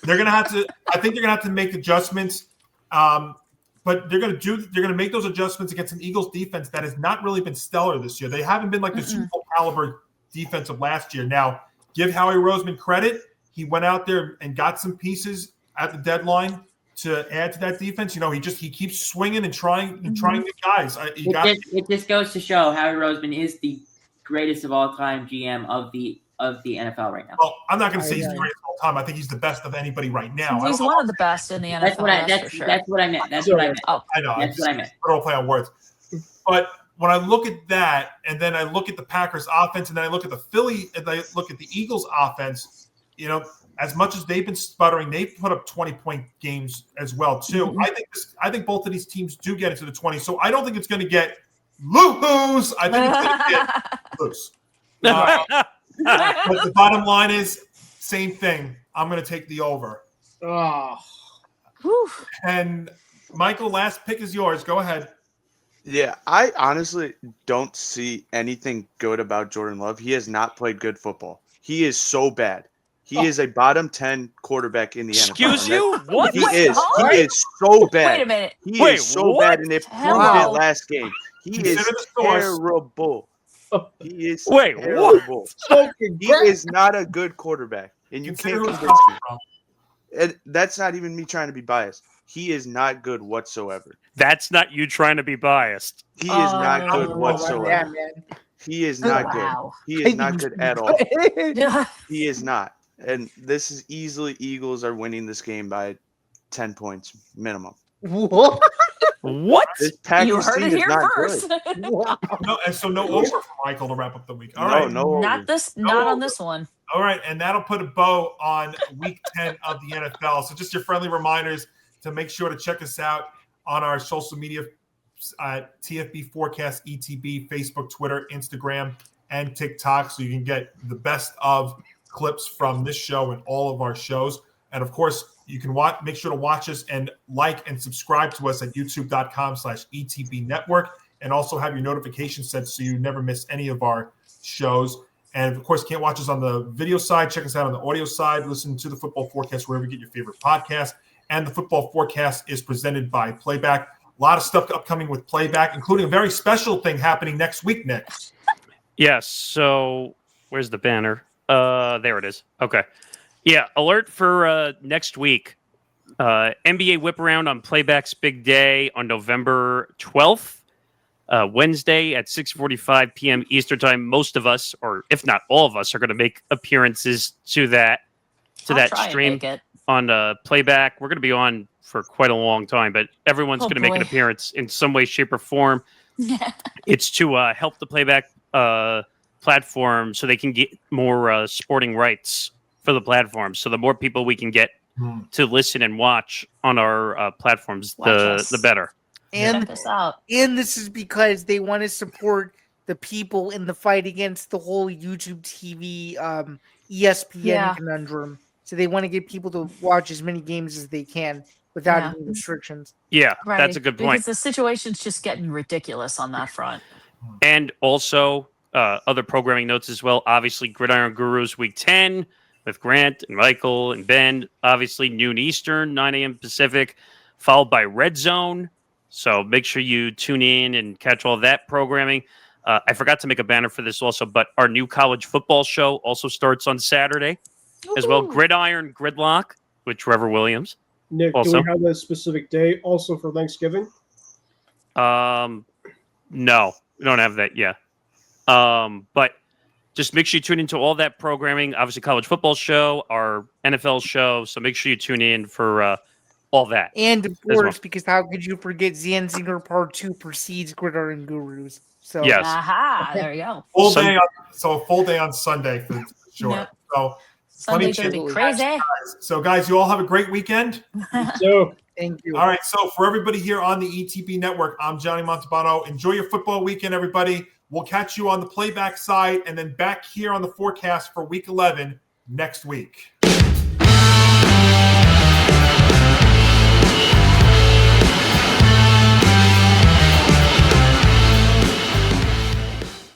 they're going to have to. I think they're going to have to make adjustments. But they're going to make those adjustments against an Eagles defense that has not really been stellar this year. They haven't been like the Super Bowl caliber defense of last year. Now, give Howie Roseman credit. He went out there and got some pieces at the deadline to add to that defense. He keeps swinging and trying new guys. It just goes to show Howie Roseman is the greatest of all time GM of the NFL right now. Well, I'm not going to say he's the greatest of all time. I think he's the best of anybody right now. He's one of the best in the NFL. That's what I meant. That's what I meant. Oh, I know. That's what I meant. I don't play on words. But when I look at that, and then I look at the Packers offense, and then I look at the Eagles offense, as much as they've been sputtering, they've put up 20-point games as well, too. I think both of these teams do get into the 20s, so I don't think it's going to get loose. I think it's going to get loose. But the bottom line is, same thing. I'm going to take the over. Oh. And Michael, last pick is yours. Go ahead. Yeah, I honestly don't see anything good about Jordan Love. He has not played good football. He is so bad. He is a bottom 10 quarterback in the NFL. Excuse and that- you? What? He Wait, is. He huh? is so bad. Wait a minute. He Wait, is so what? bad, and they proved it Wow. last game. He Consider is the source. terrible. He is Wait, what? terrible. Smoking He crack. is not a good quarterback, and you Consider can't who's convince me. coming from. And that's not even me trying to be biased. He is not good whatsoever. That's not you trying to be biased. He is not Oh. good Yeah, whatsoever. man. He is not good. Wow. He is not good at all. Yeah. He is not. And this is easily Eagles are winning this game by 10 points minimum. What? What? This Packers You heard team it is here not first. good. Wow. No, and so no over for Michael to wrap up the week. All No, right. no. Not over. this. No Not on over. this one. All right, and that'll put a bow on week 10 of the NFL. So just your friendly reminders to make sure to check us out on our social media, TFB Forecast, ETB, Facebook, Twitter, Instagram, and TikTok, so you can get the best of clips from this show and all of our shows. And of course, you can make sure to watch us and like and subscribe to us at youtube.com/ETB Network, and also have your notifications set so you never miss any of our shows. And of course, can't watch us on the video side. Check us out on the audio side. Listen to the Football Forecast wherever you get your favorite podcast. And the Football Forecast is presented by Playback. A lot of stuff upcoming with Playback, including a very special thing happening next week, Nick. Yes. So where's the banner? There it is. Okay. Yeah. Alert for next week. NBA Whip Around on Playback's big day on November 12th. Wednesday at 6:45 p.m. Eastern Time. Most of us, or if not all of us, are going to make appearances to that I'll try and stream make it. on Playback. We're going to be on for quite a long time, but everyone's Oh, going to make an boy. appearance in some way, shape, or form. It's to help the Playback platform so they can get more sporting rights for the platform. So the more people we can get to listen and watch on our platforms, Watch us. the better. And Check us out. and this is because they want to support the people in the fight against the whole YouTube TV ESPN Yeah. conundrum. So they want to get people to watch as many games as they can without Yeah. any restrictions. Yeah, Right. that's a good point. Because the situation's just getting ridiculous on that front. And also other programming notes as well. Obviously, Gridiron Gurus Week 10 with Grant and Michael and Ben. Obviously, noon Eastern, 9 a.m. Pacific, followed by Red Zone. So make sure you tune in and catch all that programming. I forgot to make a banner for this also, but our new college football show also starts on Saturday as well. Woohoo. Gridiron Gridlock with Trevor Williams. Nick, Also- do we have a specific day also for Thanksgiving? No, we don't have that yet. But just make sure you tune into all that programming. Obviously, college football show, our NFL show. So make sure you tune in for all that. And of well. course, because how could you forget Zanzibar Part 2 precedes Gridiron Gurus? So Yes. Aha, there you go. Full Sun- day a full day on Sunday for sure. Yep. So Sunday's plenty gonna be of crazy. guys. So guys, you all have a great weekend. So, thank you. All right. So for everybody here on the ETB Network, I'm Johnny Montalbano. Enjoy your football weekend, everybody. We'll catch you on the Playback side and then back here on the forecast for week 11 next week.